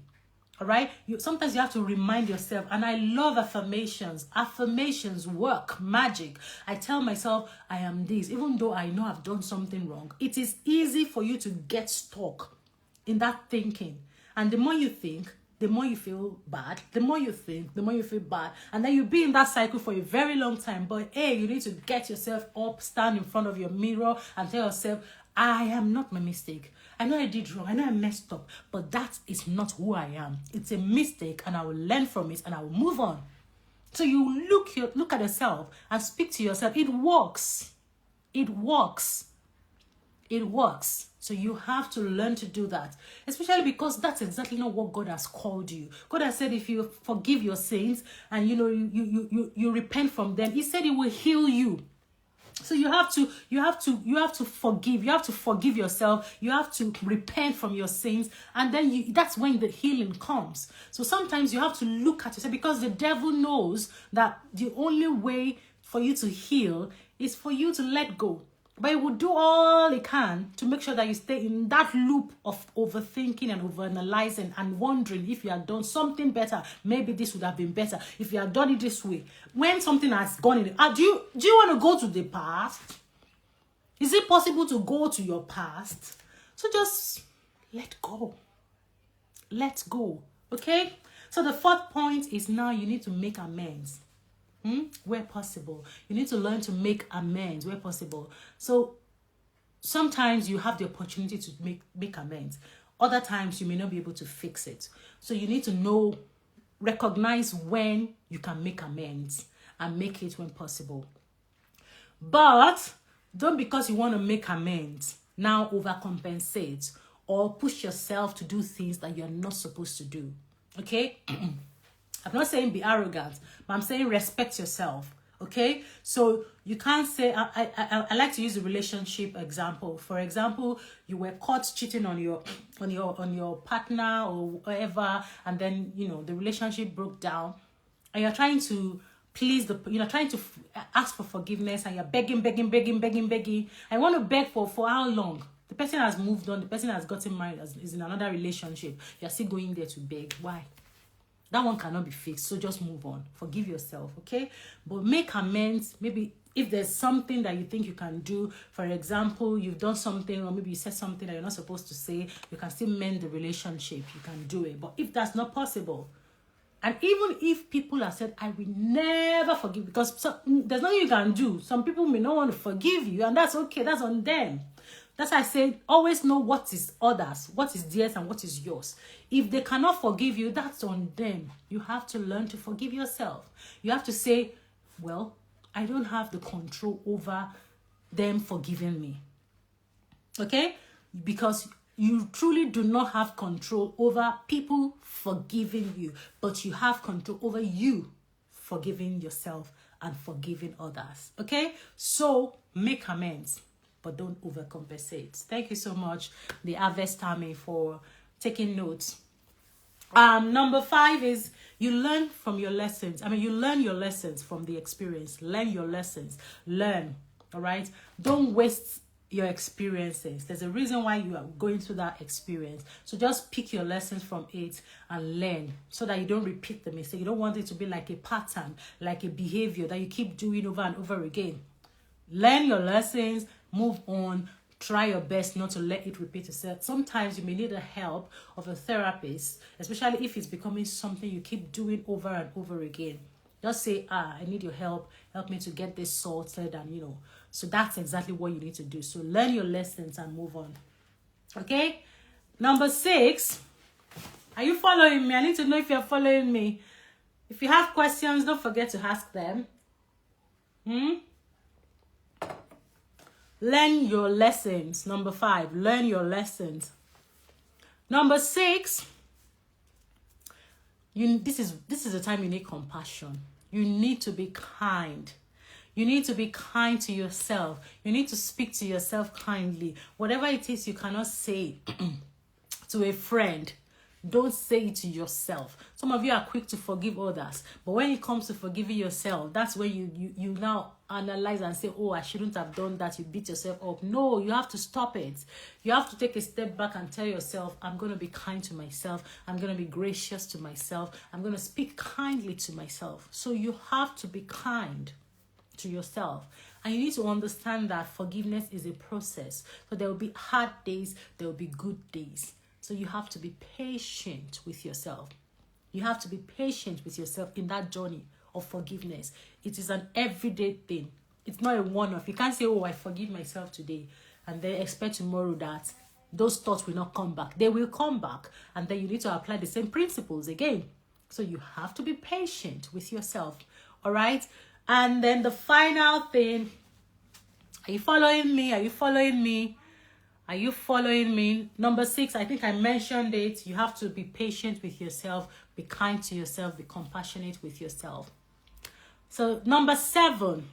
All right? Sometimes you have to remind yourself. And I love affirmations. Affirmations work magic. I tell myself I am this. Even though I know I've done something wrong. It is easy for you to get stuck in that thinking. And the more you think, the more you feel bad. The more you think, the more you feel bad. And then you'll be in that cycle for a very long time. But hey, you need to get yourself up, stand in front of your mirror and tell yourself, I am not my mistake. I know I did wrong. I know I messed up. But that is not who I am. It's a mistake and I will learn from it and I will move on. So you look at yourself and speak to yourself. It works. It works. It works. So you have to learn to do that. Especially because that's exactly not what God has called you. God has said if you forgive your sins and you repent from them, He said He will heal you. So you have to forgive. You have to forgive yourself. You have to repent from your sins, and then that's when the healing comes. So sometimes you have to look at yourself because the devil knows that the only way for you to heal is for you to let go. But it will do all it can to make sure that you stay in that loop of overthinking and overanalyzing and wondering if you had done something better. Maybe this would have been better if you had done it this way. When something has gone in, do you want to go to the past? Is it possible to go to your past? So just let go. Let go. Okay? So the fourth point is now you need to make amends. Where possible. You need to learn to make amends where possible. So sometimes you have the opportunity to make amends. Other times you may not be able to fix it. So you need to recognize when you can make amends and make it when possible. But don't, because you want to make amends, now overcompensate or push yourself to do things that you're not supposed to do. Okay? I'm not saying be arrogant, but I'm saying respect yourself. Okay? So you can't say, I like to use a relationship example. For example, you were caught cheating on your partner or whatever, and then, the relationship broke down, and you're trying to please trying to ask for forgiveness, and you're begging. I want to beg for how long? The person has moved on, the person has gotten married, is in another relationship. You're still going there to beg. Why? That one cannot be fixed, so just move on. Forgive yourself, okay? But make amends. Maybe if there's something that you think you can do, for example, you've done something, or maybe you said something that you're not supposed to say, you can still mend the relationship. You can do it. But if that's not possible, and even if people have said, I will never forgive, because there's nothing you can do. Some people may not want to forgive you, and that's okay. That's on them. That's why I say, always know what is others, what is theirs, and what is yours. If they cannot forgive you, that's on them. You have to learn to forgive yourself. You have to say, well, I don't have the control over them forgiving me. Okay? Because you truly do not have control over people forgiving you, but you have control over you forgiving yourself and forgiving others. Okay? So make amends, but don't overcompensate. Thank you so much, the Harvest Army, for taking notes. Number 5 is you learn from your lessons. You learn your lessons from the experience. Learn your lessons. Learn. All right? Don't waste your experiences. There's a reason why you are going through that experience. So just pick your lessons from it and learn, so that you don't repeat the mistake. You don't want it to be like a pattern, like a behavior that you keep doing over and over again. Learn your lessons, move on, try your best not to let it repeat itself. Sometimes you may need the help of a therapist, especially if it's becoming something you keep doing over and over again. Just say, I need your help. Help me to get this sorted, and So that's exactly what you need to do. So learn your lessons and move on. Okay? Number 6. Are you following me? I need to know if you're following me. If you have questions, don't forget to ask them. Learn your lessons. Number 5, learn your lessons. Number 6, this is the time you need compassion. You need to be kind. You need to be kind to yourself. You need to speak to yourself kindly. Whatever it is you cannot say to a friend, don't say it to yourself. Some of you are quick to forgive others, but when it comes to forgiving yourself, that's where you now analyze and say, I shouldn't have done that. You beat yourself up. No, you have to stop it. You have to take a step back and tell yourself, I'm going to be kind to myself. I'm going to be gracious to myself. I'm going to speak kindly to myself. So you have to be kind to yourself. And you need to understand that forgiveness is a process. So there will be hard days, there will be good days. So you have to be patient with yourself. You have to be patient with yourself in that journey of forgiveness. It is an everyday thing. It's not a one-off. You can't say, I forgive myself today, and then expect tomorrow that those thoughts will not come back. They will come back, and then you need to apply the same principles again. So you have to be patient with yourself. All right? And then the final thing, are you following me? Are you following me? Are you following me? Number 6, I think I mentioned it. You have to be patient with yourself, be kind to yourself, be compassionate with yourself. So number 7,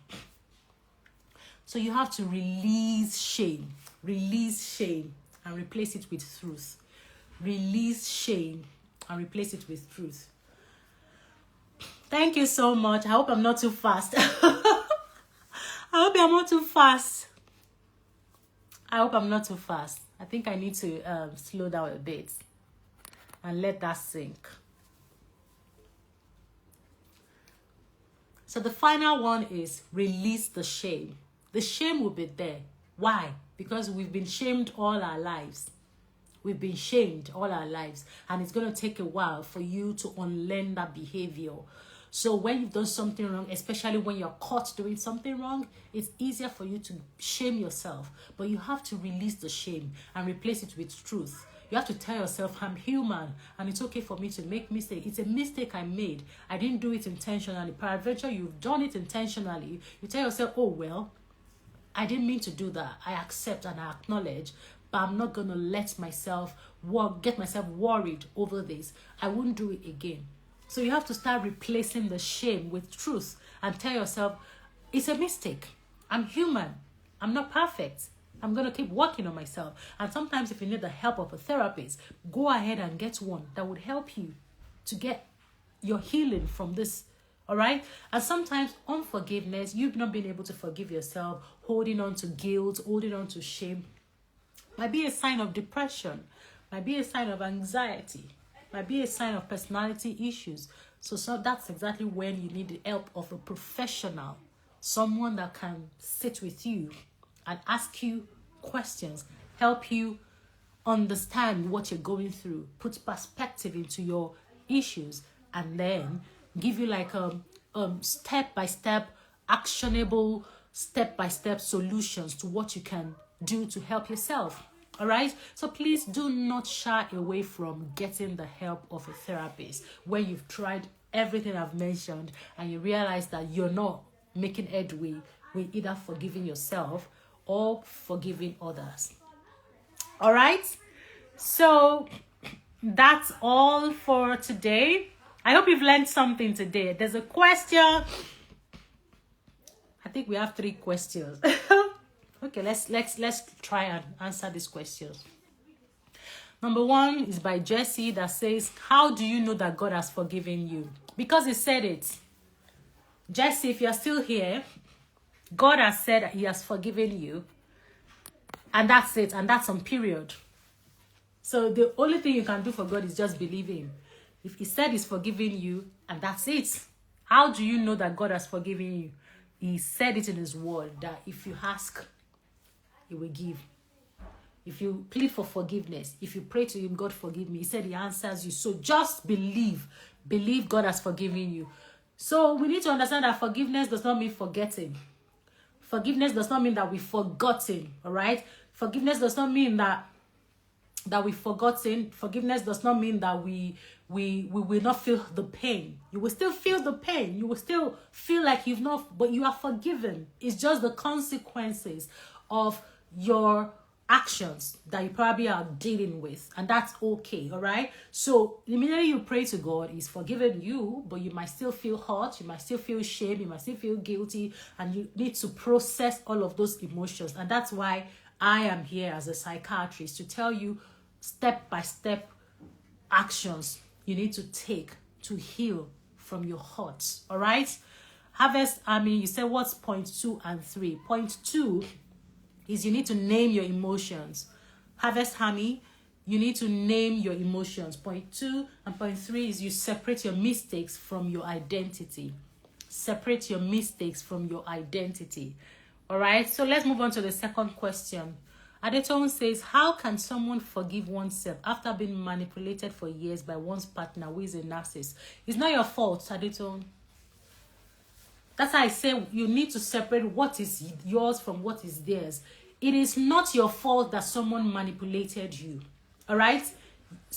so you have to release shame and replace it with truth. Release shame and replace it with truth. Thank you so much. I hope I'm not too fast. I hope I'm not too fast. I hope I'm not too fast. I think I need to slow down a bit and let that sink. So the final one is release the shame. The shame will be there. Why? Because we've been shamed all our lives. We've been shamed all our lives, and it's going to take a while for you to unlearn that behavior. So when you've done something wrong, especially when you're caught doing something wrong, it's easier for you to shame yourself. But you have to release the shame and replace it with truth. You have to tell yourself, I'm human, and it's okay for me to make mistakes. It's a mistake I made. I didn't do it intentionally. Peradventure, you've done it intentionally. You tell yourself, oh, well, I didn't mean to do that. I accept and I acknowledge, but I'm not going to let myself get myself worried over this. I won't do it again. So you have to start replacing the shame with truth and tell yourself, it's a mistake. I'm human. I'm not perfect. I'm going to keep working on myself. And sometimes if you need the help of a therapist, go ahead and get one that would help you to get your healing from this. All right? And sometimes unforgiveness, you've not been able to forgive yourself, holding on to guilt, holding on to shame, might be a sign of depression, might be a sign of anxiety, might be a sign of personality issues. So that's exactly when you need the help of a professional, someone that can sit with you and ask you questions, help you understand what you're going through, put perspective into your issues, and then give you like step-by-step, actionable, step-by-step solutions to what you can do to help yourself. All right? So please do not shy away from getting the help of a therapist when you've tried everything I've mentioned and you realize that you're not making headway with either forgiving yourself or forgiving others. All right? So that's all for today. I hope you've learned something today. There's a question. I think we have 3 questions. Okay, let's try and answer these questions. Number 1 is by Jesse that says, how do you know that God has forgiven you? Because he said it. Jesse, if you're still here, God has said that he has forgiven you. And that's it. And that's on period. So the only thing you can do for God is just believe him. If he said he's forgiving you, and that's it. How do you know that God has forgiven you? He said it in his word that if you ask, he will give. If you plead for forgiveness, if you pray to him, God forgive me, he said he answers you. So just believe. Believe God has forgiven you. So we need to understand that forgiveness does not mean forgetting. Forgiveness does not mean that we've forgotten, all right? Forgiveness does not mean that we've forgotten. Forgiveness does not mean that we will not feel the pain. You will still feel the pain. You will still feel like you've not, but you are forgiven. It's just the consequences of your actions that you probably are dealing with, and that's okay. All right, so immediately you pray to God, he's forgiven you, but you might still feel hurt, you might still feel shame, you might still feel guilty, and you need to process all of those emotions. And that's why I am here as a psychiatrist, to tell you step-by-step actions you need to take to heal from your hurts. All right, Harvest Army, you said what's point 2 and 3? Point 2 is you need to name your emotions. Harvest Army, you need to name your emotions. Point 2 and point 3 is you separate your mistakes from your identity. Separate your mistakes from your identity. All right, so let's move on to the second question. Adetone says, how can someone forgive oneself after being manipulated for years by one's partner who is a narcissist? It's not your fault, Adetone. That's why I say you need to separate what is yours from what is theirs. It is not your fault that someone manipulated you. All right?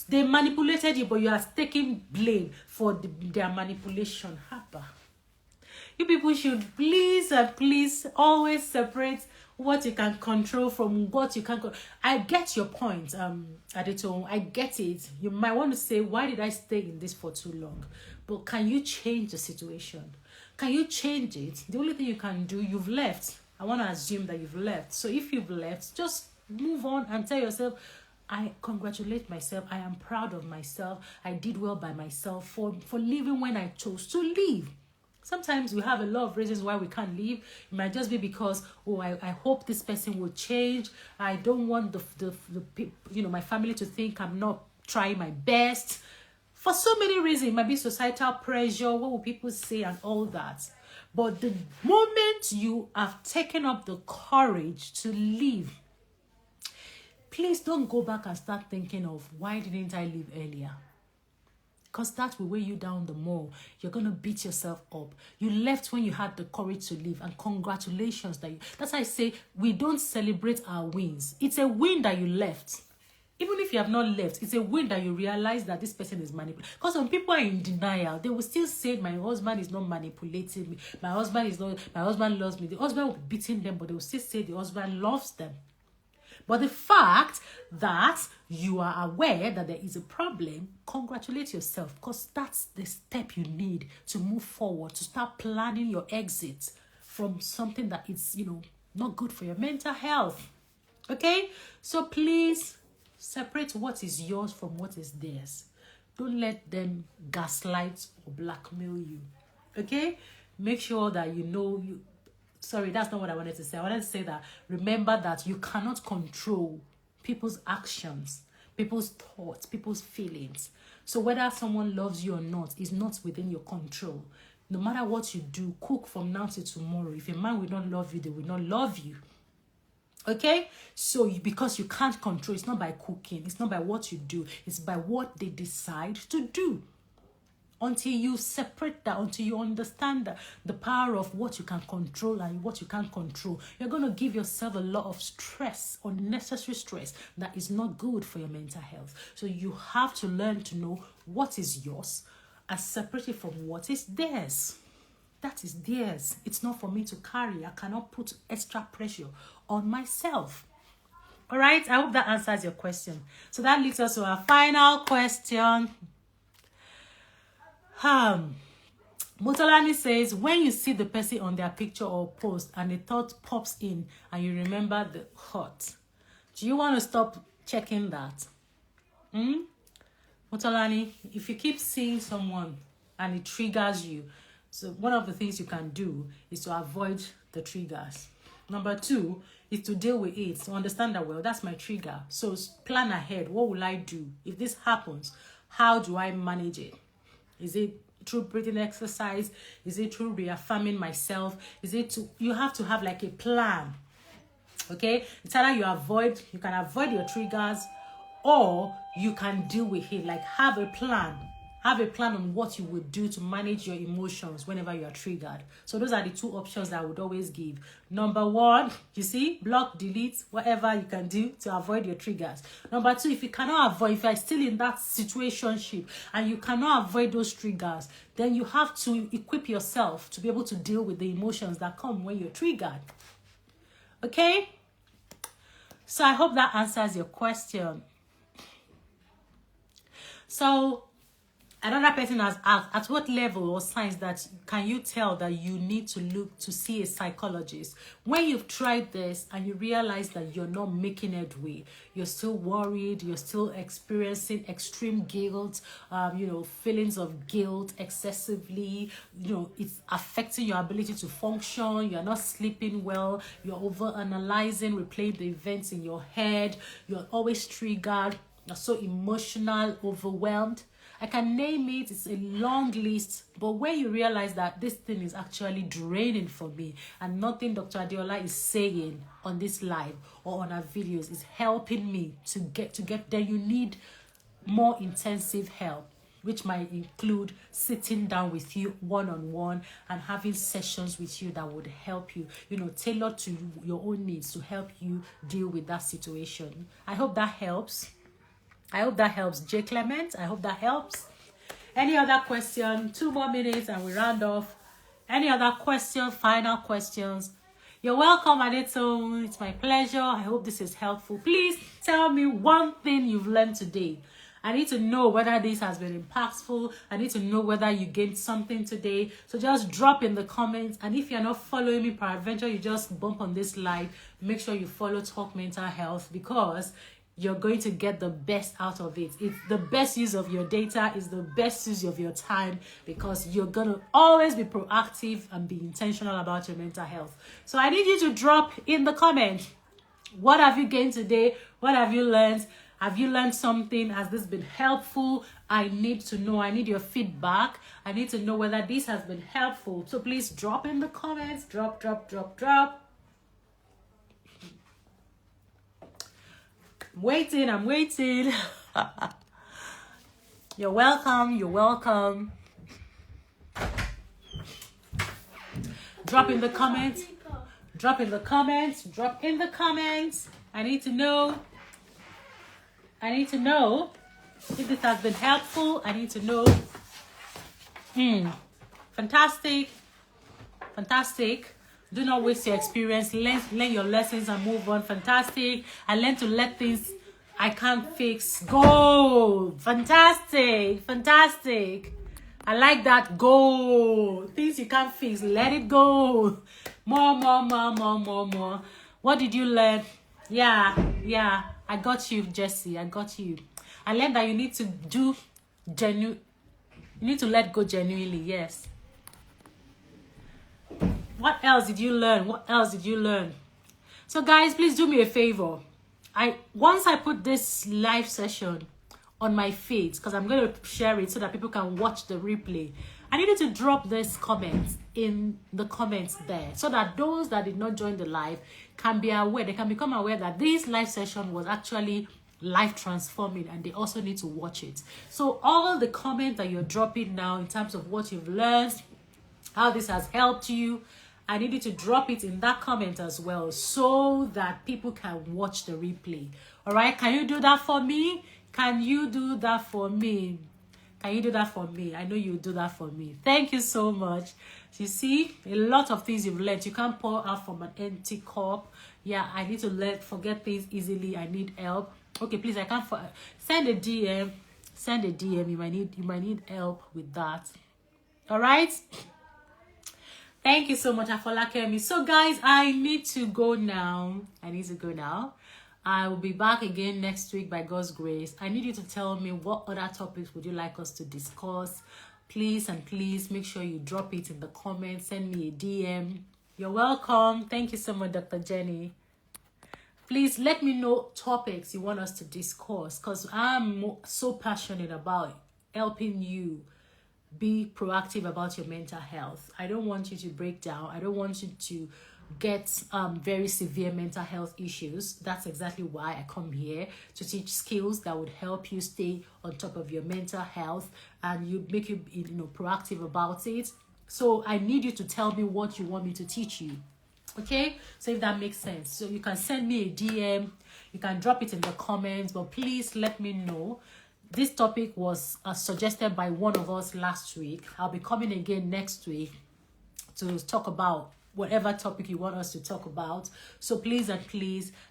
They manipulated you, but you are taking blame for their manipulation. Haba. You people should please always separate what you can control from what you can't control. I get your point, Adetone. I get it. You might want to say, why did I stay in this for too long? But can you change the situation? Can you change it? The only thing you can do, you've left. I want to assume that you've left. So if you've left, just move on and tell yourself, I congratulate myself. I am proud of myself. I did well by myself for leaving when I chose to leave. Sometimes we have a lot of reasons why we can't leave. It might just be because, oh, I hope this person will change. I don't want my family to think I'm not trying my best. For so many reasons, it might be societal pressure, what will people say, and all that. But the moment you have taken up the courage to leave, please don't go back and start thinking of, why didn't I leave earlier? Because that will weigh you down the more. You're going to beat yourself up. You left when you had the courage to leave, and congratulations. That's why I say we don't celebrate our wins. It's a win that you left. Even if you have not left, it's a win that you realize that this person is manipulating. Because when people are in denial, they will still say, my husband is not manipulating me. My husband loves me. The husband will be beating them, but they will still say the husband loves them. But the fact that you are aware that there is a problem, congratulate yourself, because that's the step you need to move forward, to start planning your exit from something that is, not good for your mental health. Okay? So please separate what is yours from what is theirs. Don't let them gaslight or blackmail you. Okay? Make sure that sorry, that's not what I wanted to say. I wanted to say that remember that you cannot control people's actions, people's thoughts, people's feelings. So whether someone loves you or not is not within your control. No matter what you do, cook from now till tomorrow. If a man will not love you, they will not love you. Okay? So because you can't control, it's not by cooking, it's not by what you do, it's by what they decide to do. Until you separate that, until you understand the power of what you can control and what you can't control, you're going to give yourself a lot of stress, unnecessary stress, that is not good for your mental health. So you have to learn to know what is yours and separate it from what is theirs. That is theirs. It's not for me to carry. I cannot put extra pressure on myself. All right? I hope that answers your question. So that leads us to our final question. Motolani says, when you see the person on their picture or post and a thought pops in and you remember the hurt, do you want to stop checking that? Motolani, if you keep seeing someone and it triggers you, so one of the things you can do is to avoid the triggers. Number 2 is to deal with it, to understand that, well, that's my trigger. So plan ahead. What will I do? If this happens, how do I manage it? Is it through breathing exercise? Is it through reaffirming myself? You have to have like a plan. Okay? It's either you can avoid your triggers, or you can deal with it. Like have a plan. Have a plan on what you would do to manage your emotions whenever you are triggered. So those are the 2 options that I would always give. Number 1, you see, block, delete, whatever you can do to avoid your triggers. Number 2, if you cannot avoid, if you're still in that situationship and you cannot avoid those triggers, then you have to equip yourself to be able to deal with the emotions that come when you're triggered. Okay? So I hope that answers your question. So another person has asked, at what level or signs that can you tell that you need to look to see a psychologist? When you've tried this and you realize that you're not making headway, you're still worried, you're still experiencing extreme guilt, feelings of guilt excessively, it's affecting your ability to function, you're not sleeping well, you're over-analyzing, replaying the events in your head, you're always triggered, you're so emotional, overwhelmed. I can name it, it's a long list, but when you realize that this thing is actually draining for me and nothing Dr. Adeola is saying on this live or on our videos is helping me to get, then you need more intensive help, which might include sitting down with you one-on-one and having sessions with you that would help you, tailored to your own needs to help you deal with that situation. I hope that helps. J. Clement, I hope that helps. Any other question? 2 more minutes and we round off. Any other question? Final questions? You're welcome, Adeto. It's my pleasure. I hope this is helpful. Please tell me one thing you've learned today. I need to know whether this has been impactful. I need to know whether you gained something today. So just drop in the comments. And if you're not following me, peradventure, you just bump on this live. Make sure you follow Talk Mental Health, because you're going to get the best out of it. It's the best use of your data, is the best use of your time, because you're going to always be proactive and be intentional about your mental health. So I need you to drop in the comments, what have you gained today? What have you learned? Have you learned something? Has this been helpful? I need to know. I need your feedback. I need to know whether this has been helpful. So please drop in the comments. Drop. I'm waiting. You're welcome. Drop in the comments. I need to know if this has been helpful. I need to know. Fantastic. Do not waste your experience. Learn your lessons and move on. Fantastic. And learn to let things I can't fix go. Fantastic. I like that. Go. Things you can't fix, let it go. More. What did you learn? Yeah. I got you, Jesse. I got you. I learned that you need to you need to let go genuinely. Yes. What else did you learn? So guys, please do me a favor. Once I put this live session on my feed, because I'm going to share it so that people can watch the replay, I needed to drop this comment in the comments there, so that those that did not join the live can be aware. They can become aware that this live session was actually life transforming, and they also need to watch it. So all the comments that you're dropping now in terms of what you've learned, how this has helped you, I needed to drop it in that comment as well, so that people can watch the replay. All right, can you do that for me? I know you do that for me. Thank you so much. You see, a lot of things you've learned. You can't pour out from an empty cup. Yeah, I need to forget things easily. I need help. Okay, please, I can't send a DM. You might need help with that. All right. Thank you so much, Afolakemi. So guys, I need to go now. I will be back again next week by God's grace. I need you to tell me what other topics would you like us to discuss. Please make sure you drop it in the comments. Send me a DM. You're welcome. Thank you so much, Dr. Jenny. Please let me know topics you want us to discuss, because I'm so passionate about helping you be proactive about your mental health. I don't want you to break down. I don't want you to get very severe mental health issues. That's exactly why I come here, to teach skills that would help you stay on top of your mental health and you make you proactive about it. So I need you to tell me what you want me to teach you. Okay, so if that makes sense, so you can send me a DM, you can drop it in the comments, but please let me know. This topic was suggested by one of us last week. I'll be coming again next week to talk about whatever topic you want us to talk about. So please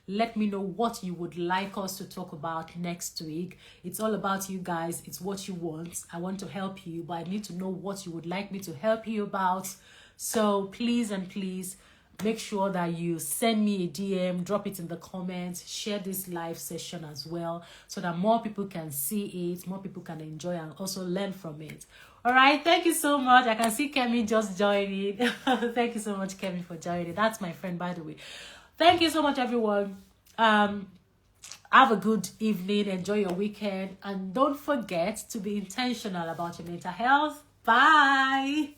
let me know what you would like us to talk about next week. It's all about you guys. It's what you want. I want to help you, but I need to know what you would like me to help you about. So please make sure that you send me a DM, drop it in the comments, share this live session as well, so that more people can see it, more people can enjoy and also learn from it. All right, thank you so much. I can see Kemi just joining. Thank you so much, Kemi, for joining. That's my friend, by the way. Thank you so much, everyone. Have a good evening. Enjoy your weekend. And don't forget to be intentional about your mental health. Bye.